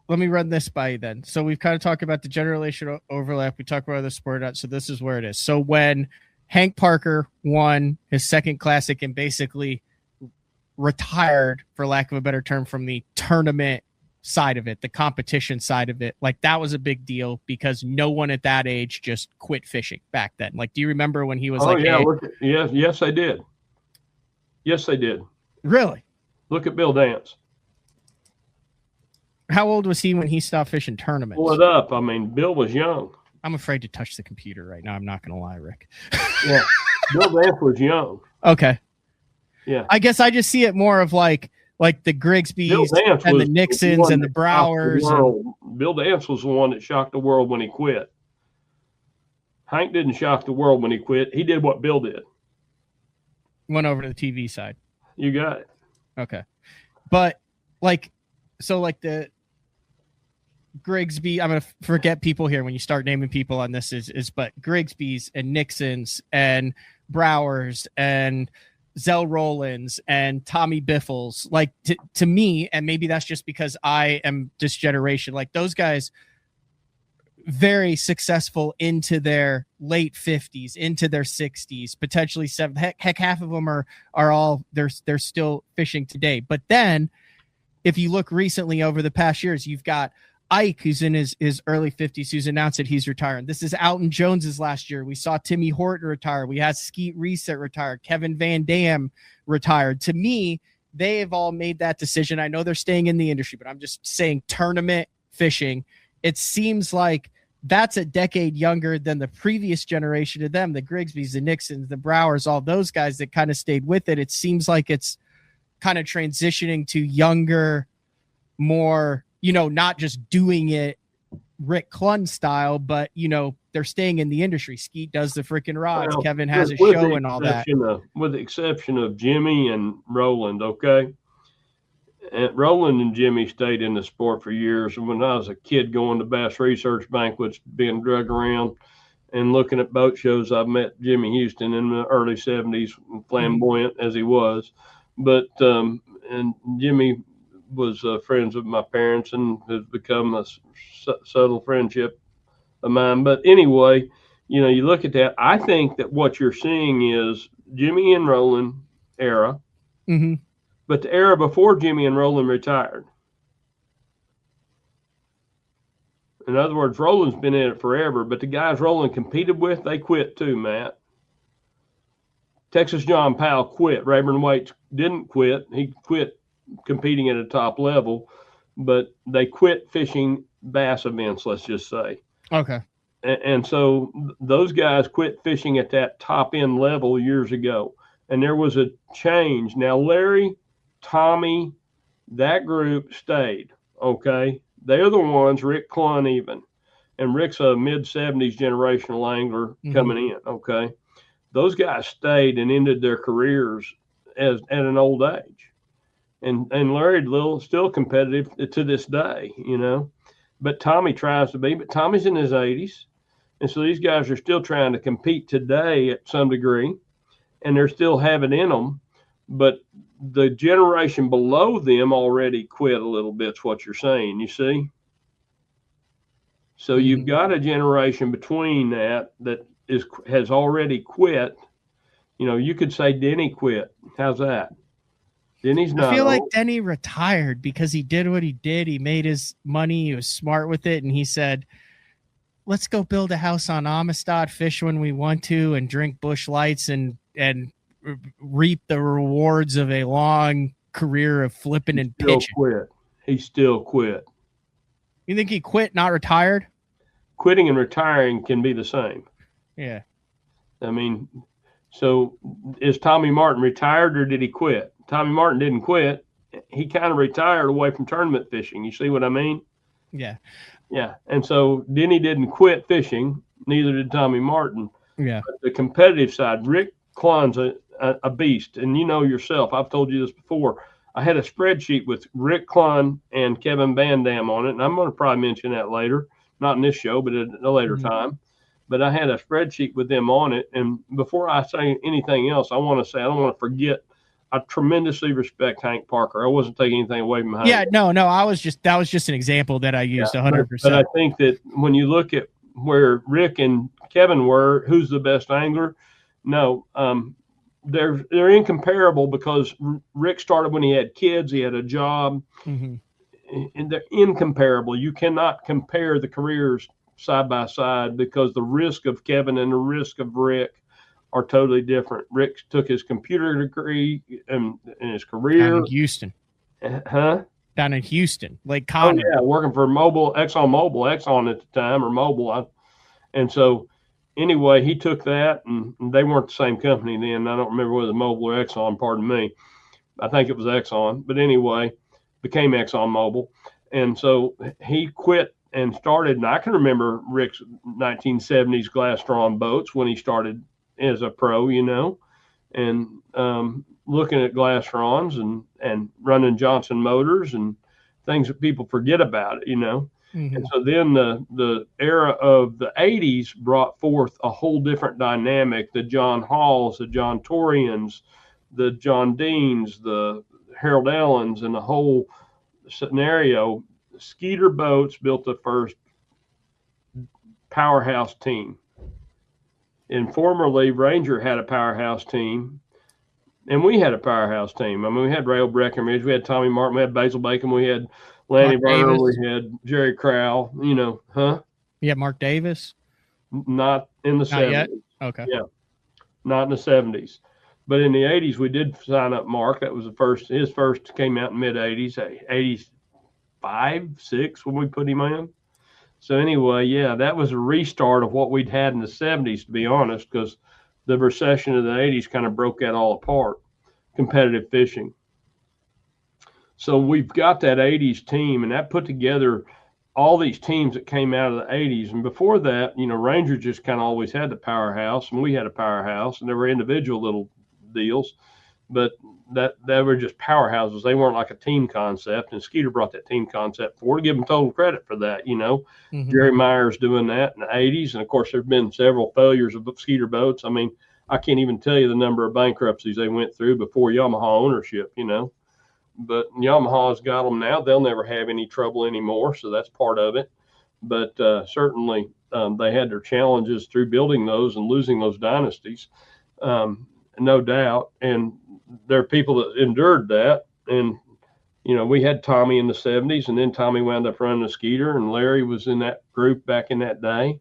let me run this by you then. So we've kind of talked about the generational overlap. We talked about the sport out. So this is where it is. So when Hank Parker won his second classic and basically retired, for lack of a better term, from the tournament side of it, the competition side of it, like that was a big deal because no one at that age just quit fishing back then. Like, do you remember when he was hey? Yes, I did. Yes, they did. Really? Look at Bill Dance. How old was he when he stopped fishing tournaments? Pull it up. I mean, Bill was young. I'm afraid to touch the computer right now. I'm not going to lie, Rick. Yeah. Bill Dance was young. Okay. Yeah. I guess I just see it more of like the Grigsbys and the Nixons and the Browers. Bill Dance was the one that shocked the world when he quit. Hank didn't shock the world when he quit. He did what Bill did. Went over to the TV side. You got it. Okay. But the Grigsby, I'm going to forget people here when you start naming people on this but Grigsby's and Nixon's and Browers and Zell Rollins and Tommy Biffles, like to me, and maybe that's just because I am this generation, like those guys, very successful into their late 50s, into their 60s, potentially 7. Heck, half of them are all they're still fishing today. But then, if you look recently over the past years, you've got Ike, who's in his early 50s, who's announced that he's retiring. This is Alton Jones's last year. We saw Timmy Horton retire. We had Skeet Reset retired. Kevin Van Dam retired. To me, they have all made that decision. I know they're staying in the industry, but I'm just saying tournament fishing. It seems like that's a decade younger than the previous generation of them, the Grigsbys, the Nixons, the Browers, all those guys that kind of stayed with it. It seems like it's kind of transitioning to younger, more, not just doing it Rick Clunn style, but, they're staying in the industry. Skeet does the freaking rods. Kevin has a show and all that. With the exception of Jimmy and Roland, okay? And Roland and Jimmy stayed in the sport for years. And when I was a kid going to Bass Research banquets, being drug around and looking at boat shows, I met Jimmy Houston in the early 70s, flamboyant as he was. But and Jimmy was friends with my parents and has become a subtle friendship of mine. But anyway, you look at that. I think that what you're seeing is Jimmy and Roland era. Mm-hmm. But the era before Jimmy and Roland retired. In other words, Roland's been in it forever, but the guys Roland competed with, they quit too, Matt. Texas John Powell quit. Rayburn Waite didn't quit. He quit competing at a top level, but they quit fishing bass events, let's just say. Okay. And so those guys quit fishing at that top end level years ago. And there was a change. Now, Larry, Tommy, that group stayed. Okay. They're the ones, Rick Clunn even. And Rick's a mid 70s generational angler coming in. Okay. Those guys stayed and ended their careers at an old age. And Larry Little still competitive to this day, you know. But Tommy tries to be, but Tommy's in his 80s. And so these guys are still trying to compete today at some degree, and they're still having it in them. But the generation below them already quit a little bit, is what you're saying, you see? So you've got a generation between that has already quit. You know, you could say Denny quit. How's that? Denny's not. I feel like Denny retired because he did what he did. He made his money. He was smart with it. And he said, let's go build a house on Amistad, fish when we want to, and drink Busch Lights and reap the rewards of a long career of flipping and pitching. He still quit. You think he quit, not retired? Quitting and retiring can be the same. Yeah. I mean, so is Tommy Martin retired or did he quit? Tommy Martin didn't quit. He kind of retired away from tournament fishing. You see what I mean? Yeah. Yeah. And so Denny didn't quit fishing. Neither did Tommy Martin. Yeah. But the competitive side, Rick Clunn's a beast. And you know yourself, I've told you this before. I had a spreadsheet with Rick Clunn and Kevin Van Dam on it. And I'm going to probably mention that later. Not in this show, but at a later time. But I had a spreadsheet with them on it. And before I say anything else, I want to say I don't want to forget. I tremendously respect Hank Parker. I wasn't taking anything away from Hank. Yeah, no. That was just an example that I used 100%. But I think that when you look at where Rick and Kevin were, who's the best angler? No, they're incomparable because Rick started when he had kids, he had a job, and they're incomparable. You cannot compare the careers side by side because the risk of Kevin and the risk of Rick are totally different. Rick took his computer degree in his career. Down in Houston. Down in Houston, Lake Conroe. Oh, yeah, working for Exxon at the time, or Mobil. And so anyway, he took that, and they weren't the same company then. I don't remember whether it was Mobil or Exxon, pardon me. I think it was Exxon. But anyway, became Exxon Mobil. And so he quit and started, and I can remember Rick's 1970s glass-drawn boats when he started as a pro, you know, and looking at glass drawns and running Johnson motors and things that people forget about it, you know. And so then the era of the 80s brought forth a whole different dynamic. The John Halls, the John Torians, the John Deans, the Harold Ellens, and the whole scenario. Skeeter Boats built the first powerhouse team. And formerly, Ranger had a powerhouse team, and we had a powerhouse team. I mean, we had Rail Breckenridge, we had Tommy Martin, we had Basil Bacon, we had Lanny Burner, we had Jerry Crowell, you know, Yeah, Mark Davis? Not in the 70s. Yet? Okay. Yeah, not in the 70s. But in the 80s, we did sign up Mark. That was his first came out in mid-80s, 85, 6 when we put him in. So anyway, yeah, that was a restart of what we'd had in the 70s, to be honest, because the recession of the 80s kind of broke that all apart, competitive fishing. So we've got that 80s team, and that put together all these teams that came out of the 80s. And before that, you know, Ranger just kind of always had the powerhouse, and we had a powerhouse, and there were individual little deals, but they were just powerhouses. They weren't like a team concept, and Skeeter brought that team concept forward. Give him total credit for that, you know. Jerry Myers doing that in the 80s, and of course there's been several failures of Skeeter boats. I mean, I can't even tell you the number of bankruptcies they went through before Yamaha ownership, you know. But Yamaha's got them now. They'll never have any trouble anymore, so that's part of it. But certainly they had their challenges through building those and losing those dynasties, no doubt. And there are people that endured that. And, you know, we had Tommy in the 70s, and then Tommy wound up running a Skeeter, and Larry was in that group back in that day.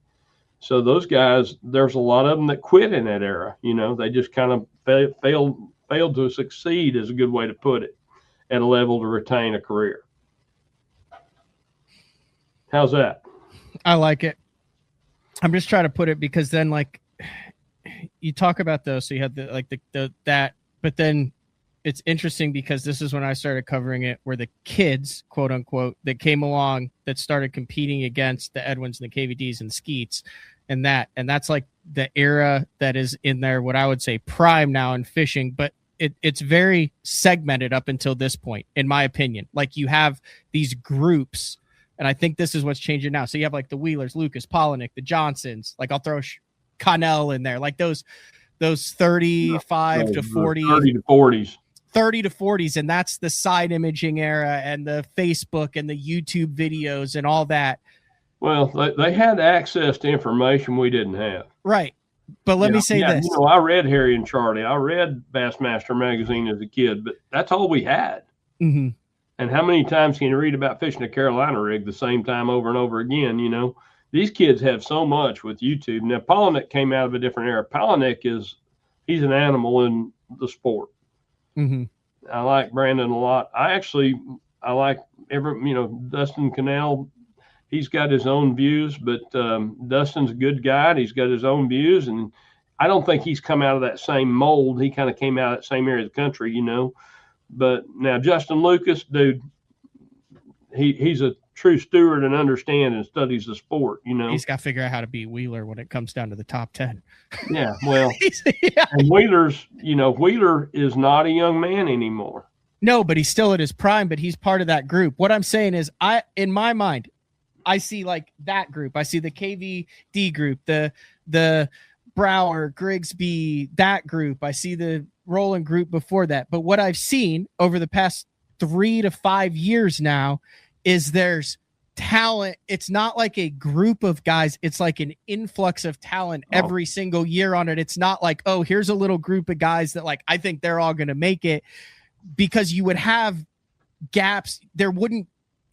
So those guys, there's a lot of them that quit in that era. You know, they just kind of failed to succeed, is a good way to put it, at a level to retain a career. How's that? I like it. I'm just trying to put it because then like you talk about those, so you had that, but then it's interesting because this is when I started covering it, where the kids, quote unquote, that came along that started competing against the Edwins and the KVDs and Skeets and that's like the era that is in there, what I would say prime now in fishing, but it's very segmented up until this point, in my opinion. Like you have these groups, and I think this is what's changing now. So you have like the Wheelers, Lucas, Polinick, the Johnsons, like I'll throw Connell in there, like those 35 to 40, 30 to 40s. 30 to 40s, and that's the side imaging era and the Facebook and the YouTube videos and all that. Well, they had access to information we didn't have. Right. But let me say this. You know, I read Harry and Charlie. I read Bassmaster magazine as a kid, but that's all we had. Mm-hmm. And how many times can you read about fishing a Carolina rig the same time over and over again? You know, these kids have so much with YouTube. Now, Polinick came out of a different era. Polinick he's an animal in the sport. Mm-hmm. I like Brandon a lot. I like Dustin Cannell. He's got his own views, but Dustin's a good guy. And he's got his own views, and I don't think he's come out of that same mold. He kind of came out of that same area of the country, you know. But now Justin Lucas, dude, he's a true steward and understands and studies the sport, you know. He's got to figure out how to beat Wheeler when it comes down to the top 10. Yeah, well, and Wheeler is not a young man anymore. No, but he's still at his prime, but he's part of that group. What I'm saying is in my mind, I see like that group. I see the KVD group, the Brower, Grigsby, that group. I see the Roland group before that. But what I've seen over the past 3 to 5 years now is there's talent. It's not like a group of guys. It's like an influx of talent every single year on it. It's not like, oh, here's a little group of guys that like, I think they're all going to make it, because you would have gaps.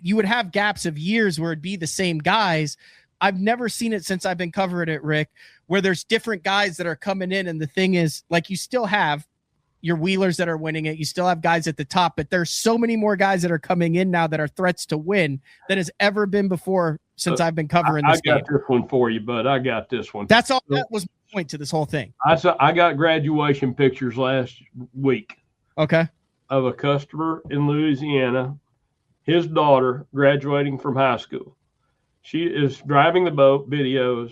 You would have gaps of years where it'd be the same guys. I've never seen it since I've been covering it, Rick, where there's different guys that are coming in. And the thing is, like, you still have your Wheelers that are winning it. You still have guys at the top, but there's so many more guys that are coming in now that are threats to win than has ever been before since I've been covering this game. I got this one for you, bud. I got this one. That's all. That was my point to this whole thing. I got graduation pictures last week. Okay. Of a customer in Louisiana, his daughter graduating from high school. She is driving the boat, videos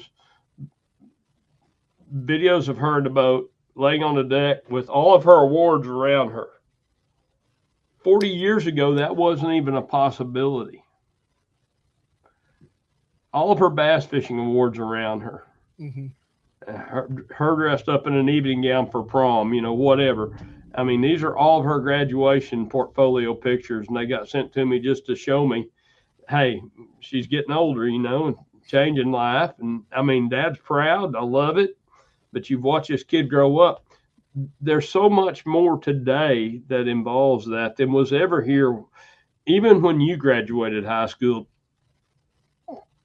of her in the boat, laying on the deck with all of her awards around her. 40 years ago, that wasn't even a possibility. All of her bass fishing awards around her. Mm-hmm. Her dressed up in an evening gown for prom, you know, whatever. I mean, these are all of her graduation portfolio pictures, and they got sent to me just to show me, hey, she's getting older, you know, and changing life. And I mean, Dad's proud. I love it. But you've watched this kid grow up. There's so much more today that involves that than was ever here, even when you graduated high school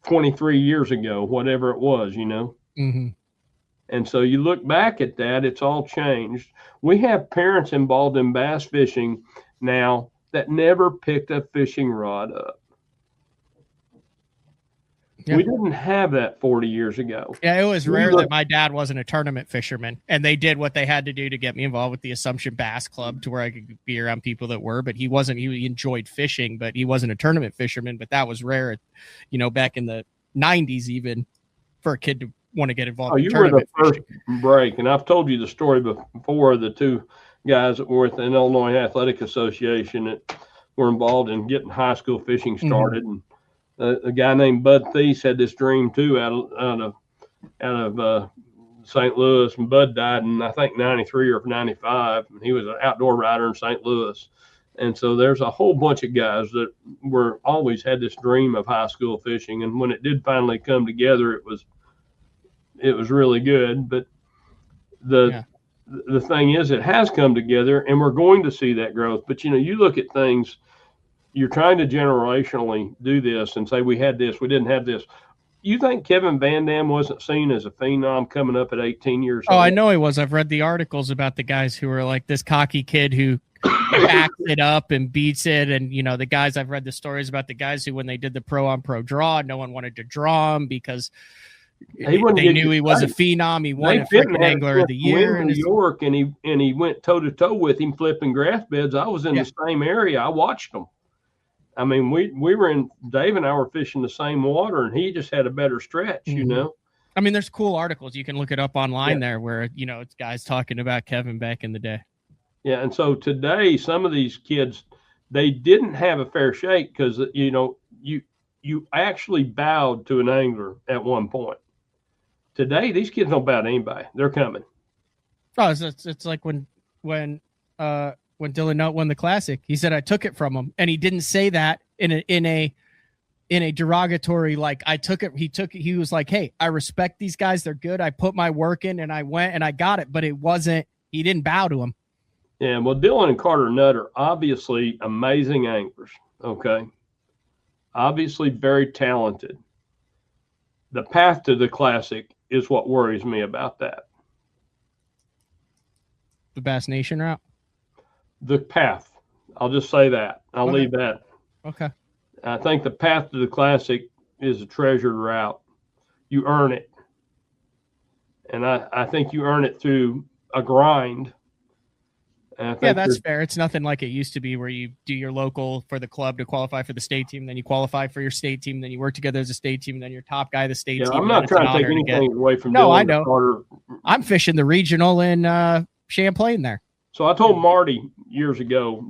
23 years ago, whatever it was, you know. Mm-hmm. And so you look back at that, it's all changed. We have parents involved in bass fishing now that never picked a fishing rod up. Yeah. We didn't have that 40 years ago. Yeah, it was rare that my dad wasn't a tournament fisherman, and they did what they had to do to get me involved with the Assumption Bass Club to where I could be around people that were, but he wasn't. He enjoyed fishing, but he wasn't a tournament fisherman. But that was rare, you know, back in the 90s, even for a kid to want to get involved. You were the first break, and I've told you the story before of the two guys that were with the Illinois Athletic Association that were involved in getting high school fishing started. Mm-hmm. And a guy named Bud Thies had this dream too out of St. Louis, and Bud died in I think 93 or 95, and he was an outdoor rider in St. Louis. And so there's a whole bunch of guys that were always had this dream of high school fishing, and when it did finally come together, it was really good. But the thing is, it has come together, and we're going to see that growth. But, you know, you look at things, you're trying to generationally do this and say, we had this, we didn't have this. You think Kevin Van Dam wasn't seen as a phenom coming up at 18 years old? Oh, I know he was. I've read the articles about the guys who are like this cocky kid who backs it up and beats it. And, you know, the guys, I've read the stories about the guys who, when they did the pro-on-pro draw, no one wanted to draw them because He wouldn't they get knew good he was a sight. phenom. He won Dave a Fenton freaking had a Angler of chance the to win Year. New York, and he went toe to toe with him flipping grass beds. I was in the same area. I watched them. I mean, we were in. Dave and I were fishing the same water, and he just had a better stretch. You know. I mean, there's cool articles you can look it up online there, where it's guys talking about Kevin back in the day. Yeah, and so today, some of these kids, they didn't have a fair shake because you actually bowed to an angler at one point. Today, these kids don't bow to anybody. They're coming. Oh, it's like when Dylan Nutt won the Classic, he said I took it from him, and he didn't say that in a derogatory, like I took it. He was like, hey, I respect these guys. They're good. I put my work in, and I went and I got it. But it wasn't. He didn't bow to him. Yeah, well, Dylan and Carter Nutt are obviously amazing anglers. Okay, obviously very talented. The path to the Classic is what worries me about that. The Bass Nation route? The path. I'll just say that. I'll leave that. Okay. I think the path to the Classic is a treasured route. You earn it. And I think you earn it through a grind. Yeah, that's fair. It's nothing like it used to be where you do your local for the club to qualify for the state team, then you qualify for your state team, then you work together as a state team, then you're top guy of the state team. I'm not trying to take anything away from No, Dylan I know. Carter. I'm fishing the regional in Champlain there. So I told Marty years ago,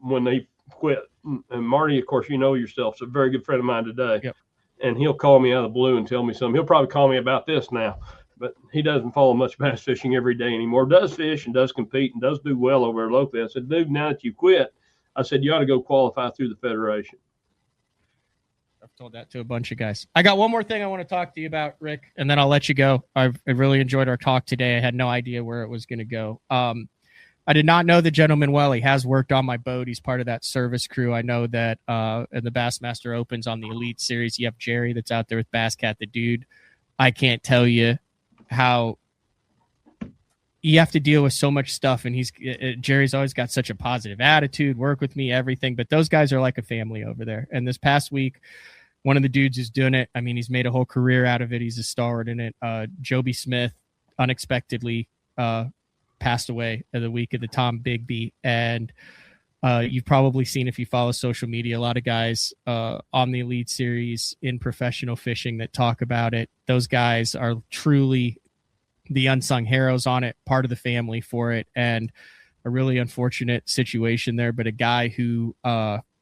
when they quit, and Marty, of course, yourself, is a very good friend of mine today. Yep. And he'll call me out of the blue and tell me something. He'll probably call me about this now. But he doesn't follow much bass fishing every day anymore. Does fish and does compete and does do well over there locally. I said, dude, now that you quit, I said, you ought to go qualify through the Federation. I've told that to a bunch of guys. I got one more thing I want to talk to you about, Rick, and then I'll let you go. I've really enjoyed our talk today. I had no idea where it was going to go. I did not know the gentleman well. He has worked on my boat. He's part of that service crew. I know that in the Bassmaster Opens on the Elite Series, you have Jerry that's out there with Bass Cat the Dude. I can't tell you how you have to deal with so much stuff, and Jerry's always got such a positive attitude, work with me, everything, but those guys are like a family over there. And this past week, one of the dudes is doing it. I mean, he's made a whole career out of it. He's a stalwart in it. Joby Smith unexpectedly passed away the week of the Tom Bigby, and you've probably seen, if you follow social media, a lot of guys on the Elite Series in professional fishing that talk about it. Those guys are truly the unsung heroes on it, part of the family for it, and a really unfortunate situation there. But a guy who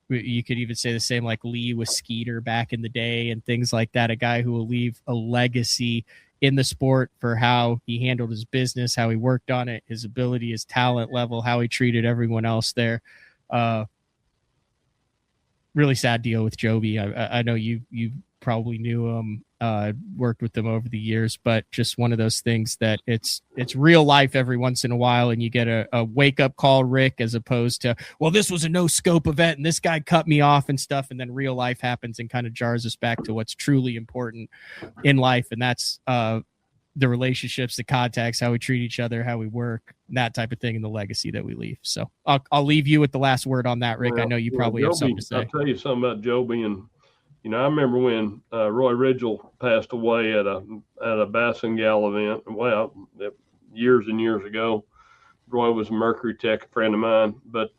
you could even say the same like Lee with Skeeter back in the day and things like that, a guy who will leave a legacy in the sport for how he handled his business, how he worked on it, his ability, his talent level, how he treated everyone else there. Really sad deal with Joby. I know you probably knew him, worked with them over the years, but just one of those things that it's real life every once in a while, and you get a wake up call, Rick, as opposed to, well, this was a no scope event and this guy cut me off and stuff, and then real life happens and kind of jars us back to what's truly important in life, and that's the relationships, the contacts, how we treat each other, how we work, that type of thing, and the legacy that we leave. So I'll leave you with the last word on that, Rick. Well, I know you probably have something to say. I'll tell you something about Joby. And I remember when Roy Ridgell passed away at a Bass and Gal event. Well, years and years ago. Roy was a Mercury Tech, a friend of mine. But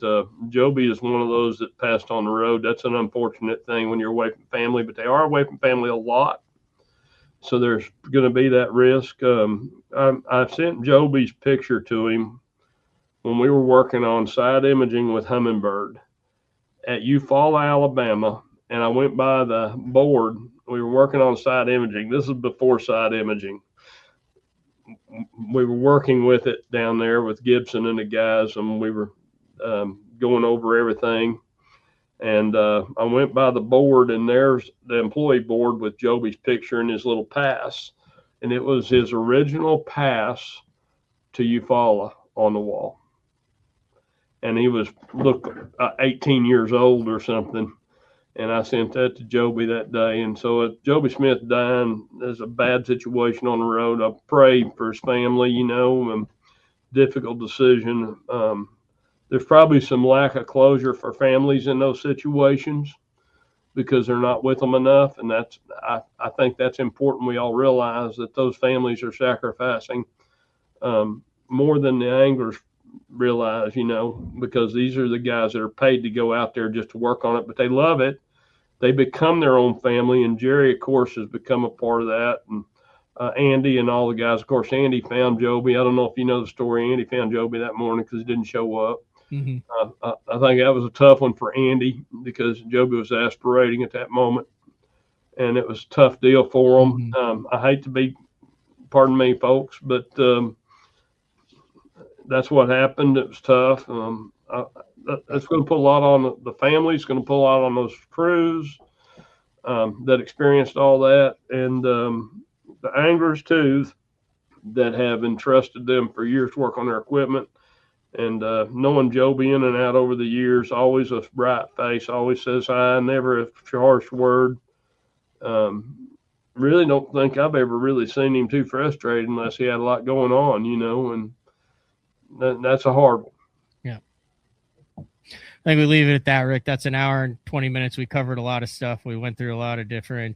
Joby is one of those that passed on the road. That's an unfortunate thing when you're away from family, but they are away from family a lot. So there's going to be that risk. I sent Joby's picture to him when we were working on side imaging with Humminbird at Eufaula, Alabama. And I went by the board. We were working on side imaging. This is before side imaging. We were working with it down there with Gibson and the guys, and we were going over everything. And I went by the board, and there's the employee board with Joby's picture and his little pass. And it was his original pass to Eufaula on the wall. And he was, 18 years old or something. And I sent that to Joby that day. And so Joby Smith dying is a bad situation on the road. I prayed for his family, and difficult decision. There's probably some lack of closure for families in those situations. because they're not with them enough. And I think that's important. We all realize that those families are sacrificing more than the anglers realize, because these are the guys that are paid to go out there just to work on it, but they love it. They become their own family. And Jerry, of course, has become a part of that. And Andy and all the guys, of course, Andy found Joby. I don't know if you know the story. Andy found Joby that morning because he didn't show up. Mm-hmm. I think that was a tough one for Andy because Joby was aspirating at that moment, and it was a tough deal for him. Mm-hmm. I hate to be, pardon me, folks, but that's what happened. It was tough. That's going to put a lot on the family. It's going to put a lot on those crews that experienced all that, and the anglers too that have entrusted them for years to work on their equipment. And knowing Joby in and out over the years, always a bright face, always says hi, never a harsh word. Really don't think I've ever really seen him too frustrated unless he had a lot going on, and that's a hard one. Yeah. I think we leave it at that, Rick. That's an hour and 20 minutes. We covered a lot of stuff. We went through a lot of different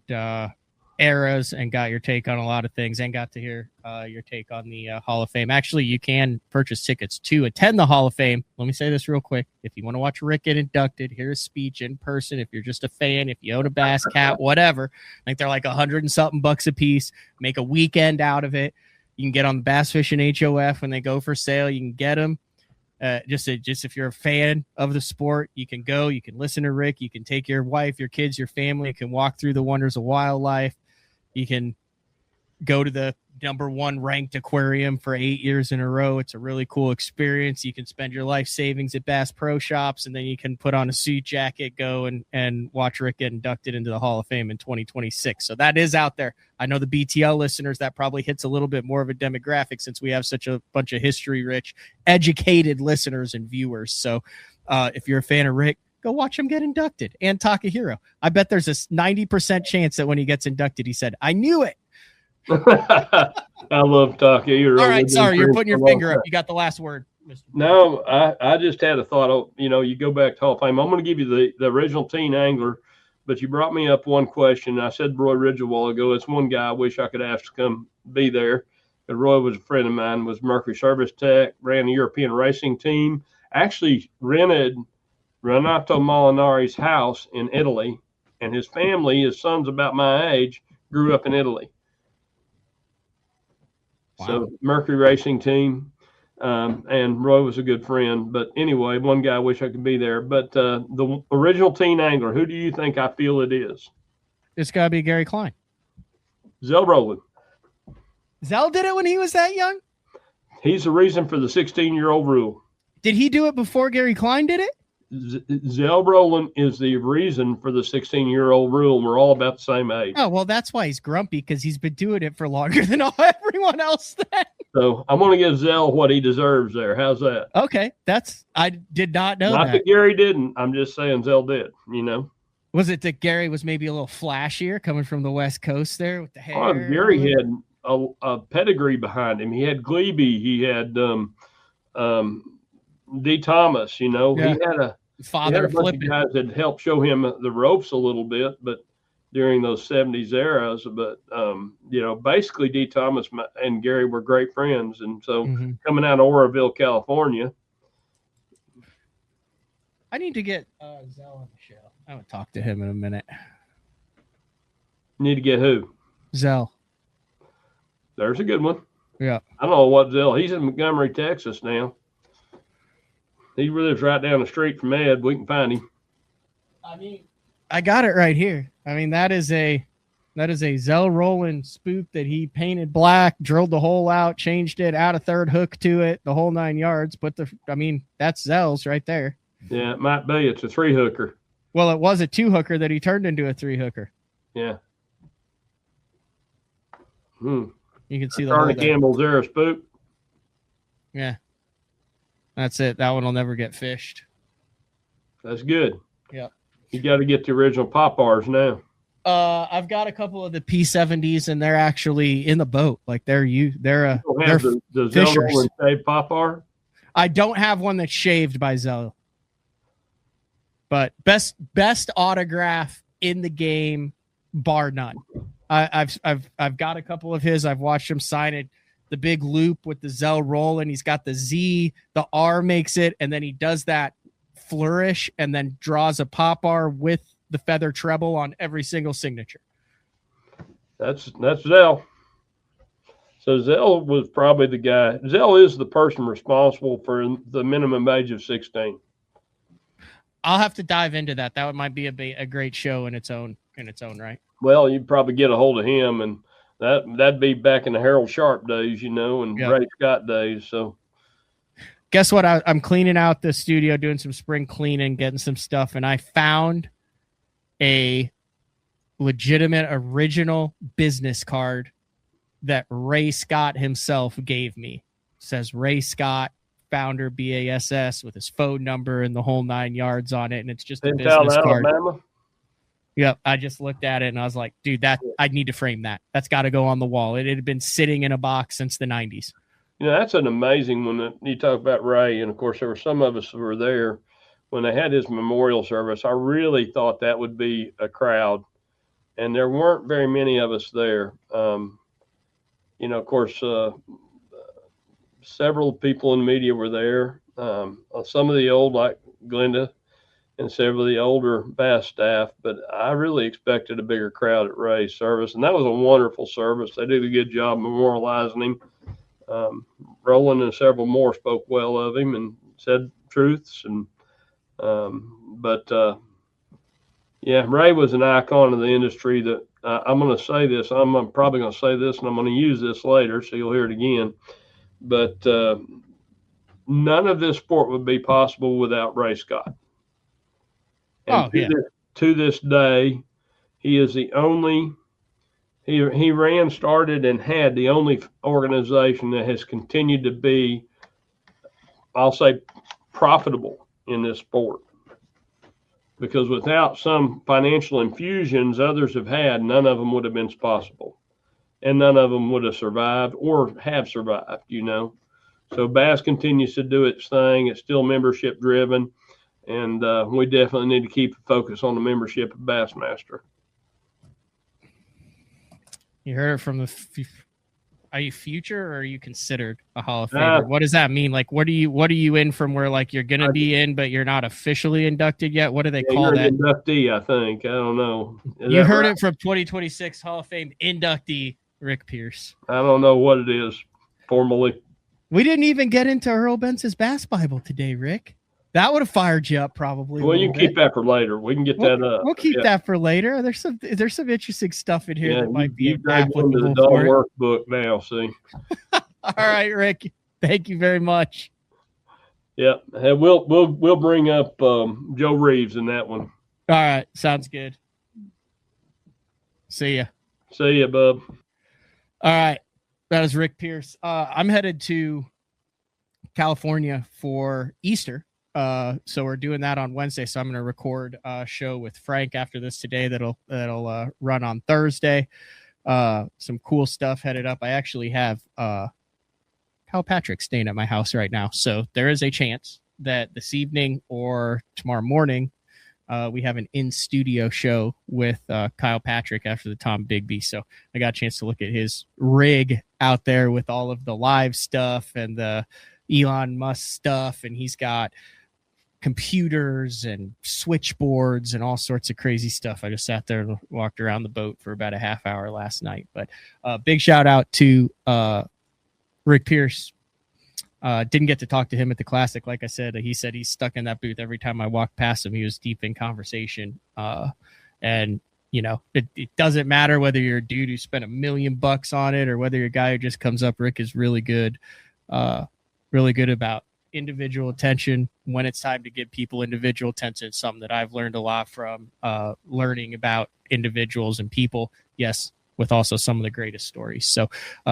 eras and got your take on a lot of things and got to hear your take on the Hall of Fame. Actually, you can purchase tickets to attend the Hall of Fame. Let me say this real quick. If you want to watch Rick get inducted, hear his speech in person, if you're just a fan, if you own a bass cat, whatever, I think they're like $100 and something a piece. Make a weekend out of it. You can get on the Bass Fishing HOF when they go for sale. You can get them. Just if you're a fan of the sport, you can go, you can listen to Rick, you can take your wife, your kids, your family, you can walk through the wonders of wildlife. You can go to the #1 ranked aquarium for 8 years in a row. It's a really cool experience. You can spend your life savings at Bass Pro Shops, and then you can put on a suit jacket, go and watch Rick get inducted into the Hall of Fame in 2026. So that is out there. I know the BTL listeners, that probably hits a little bit more of a demographic since we have such a bunch of history-rich, educated listeners and viewers. So if you're a fan of Rick, go watch him get inducted. And Takahiro. I bet there's a 90% chance that when he gets inducted, he said, "I knew it." I love Takahiro. All right, sorry, you're putting your finger up. You got the last word, Mr. No, I just had a thought. You go back to Hall of Fame. I'm going to give you the original teen angler, but you brought me up one question. I said Roy Ridge a while ago. It's one guy I wish I could ask to come be there. But Roy was a friend of mine, was Mercury Service Tech, ran the European racing team, actually rented Renato Molinari's house in Italy, and his family, his son's about my age, grew up in Italy. Wow. So Mercury racing team, and Roy was a good friend. But anyway, one guy I wish I could be there. But the original teen angler, who do you think I feel it is? It's got to be Gary Klein. Zell Rowland. Zell did it when he was that young? He's the reason for the 16-year-old rule. Did he do it before Gary Klein did it? Zell Rowland is the reason for the 16-year-old rule. We're all about the same age. Oh, well, that's why he's grumpy, because he's been doing it for longer than everyone else then. So I'm going to give Zell what he deserves there. How's that? Okay. I did not know Not that Gary didn't. I'm just saying Zell did, Was it that Gary was maybe a little flashier coming from the West Coast there with the hair? Oh, Gary had a pedigree behind him. He had Glebe. He had D. Thomas, He had a father bunch of guys that helped show him the ropes a little bit, but during those 70s eras. But, basically D. Thomas and Gary were great friends. And so coming out of Oroville, California. I need to get Zell on the show. I haven't talked to him in a minute. Need to get who? Zell. There's a good one. Yeah. I don't know what Zell. He's in Montgomery, Texas now. He lives right down the street from Ed. We can find him. I got it right here. That is a Zell Rowland spook that he painted black, drilled the hole out, changed it, out a third hook to it, the whole 9 yards. That's Zell's right there. Yeah, it might be. It's a 3-hooker. Well, it was a 2-hooker that he turned into a 3-hooker. Yeah. You can see the Charlie Campbell's there, a spook. Yeah. That's it. That one will never get fished. That's good. Yeah. You got to get the original Popars now. I've got a couple of the P70s, and they're actually in the boat. Like they're the Zell Rowland shaved Popar. I don't have one that's shaved by Zell. But best autograph in the game, bar none. I've got a couple of his. I've watched him sign it, the big loop with the Zell roll, and he's got the Z, the R makes it, and then he does that flourish and then draws a pop R with the feather treble on every single signature. That's Zell. So Zell was probably the guy. Zell is the person responsible for the minimum age of 16. I'll have to dive into that. That might be a great show in its own right. Well, you'd probably get a hold of him, and that'd be back in the Harold Sharp days, and Ray Scott days. So guess what? I'm cleaning out the studio, doing some spring cleaning, getting some stuff, and I found a legitimate original business card that Ray Scott himself gave me. It says Ray Scott, founder, BASS, with his phone number and the whole 9 yards on it, and it's just a business card. Alabama? Yep, I just looked at it and I was like, dude, I need to frame that. That's got to go on the wall. It had been sitting in a box since the 90s. That's an amazing one. You talk about Ray, and of course there were some of us who were there when they had his memorial service. I really thought that would be a crowd, and there weren't very many of us there. Of course, several people in the media were there. Some of the old, like Glenda, and several of the older Bass staff, but I really expected a bigger crowd at Ray's service, and that was a wonderful service. They did a good job memorializing him. Roland and several more spoke well of him and said truths, and Ray was an icon of the industry that I'm going to say this. I'm probably going to say this, and I'm going to use this later, so you'll hear it again. But none of this sport would be possible without Ray Scott. And to this day, he is the only. He ran, started, and had the only organization that has continued to be, I'll say, profitable in this sport. Because without some financial infusions others have had, none of them would have been possible. And none of them would have survived or have survived, So Bass continues to do its thing. It's still membership driven. And we definitely need to keep the focus on the membership of Bassmaster. You heard it from are you future or are you considered a Hall of Famer? What does that mean? Like, what are you in from where like you're going to be in, but you're not officially inducted yet? What do they call that? Inductee, I think. I don't know. You heard it from 2026 Hall of Fame inductee Rick Pierce. I don't know what it is formally. We didn't even get into Earl Bentz's Bass Bible today, Rick. That would have fired you up probably. Well, you can keep that for later. We can get that up. We'll keep that for later. There's some interesting stuff in here that might be applicable to the dull workbook now. See. All right, Rick. Thank you very much. Yeah, we'll bring up Joe Reeves in that one. All right, sounds good. See ya. See ya, bub. All right, that is Rick Pierce. I'm headed to California for Easter. So we're doing that on Wednesday. So I'm going to record a show with Frank after this today. That'll run on Thursday. Some cool stuff headed up. I actually have Kyle Patrick staying at my house right now. So there is a chance that this evening or tomorrow morning, we have an in-studio show with Kyle Patrick after the Tom Bigby. So I got a chance to look at his rig out there with all of the live stuff and the Elon Musk stuff. And he's got computers and switchboards and all sorts of crazy stuff. I just sat there and walked around the boat for about a half hour last night. But big shout out to Rick Pierce. Didn't get to talk to him at the Classic. Like I said, he said he's stuck in that booth. Every time I walked past him, he was deep in conversation. And it doesn't matter whether you're a dude who spent $1 million on it or whether you're a guy who just comes up. Rick is really good about individual attention when it's time to give people individual attention. It's something that I've learned a lot from learning about individuals and people. Yes, with also some of the greatest stories. So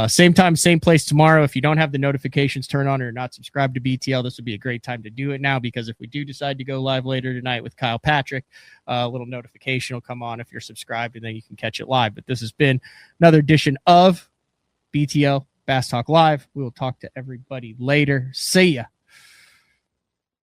same time, same place tomorrow. If you don't have the notifications turned on or not subscribed to BTL, this would be a great time to do it now, because if we do decide to go live later tonight with Kyle Patrick, a little notification will come on if you're subscribed, and then you can catch it live. But this has been another edition of BTL Bass Talk Live. We will talk to everybody later. See ya.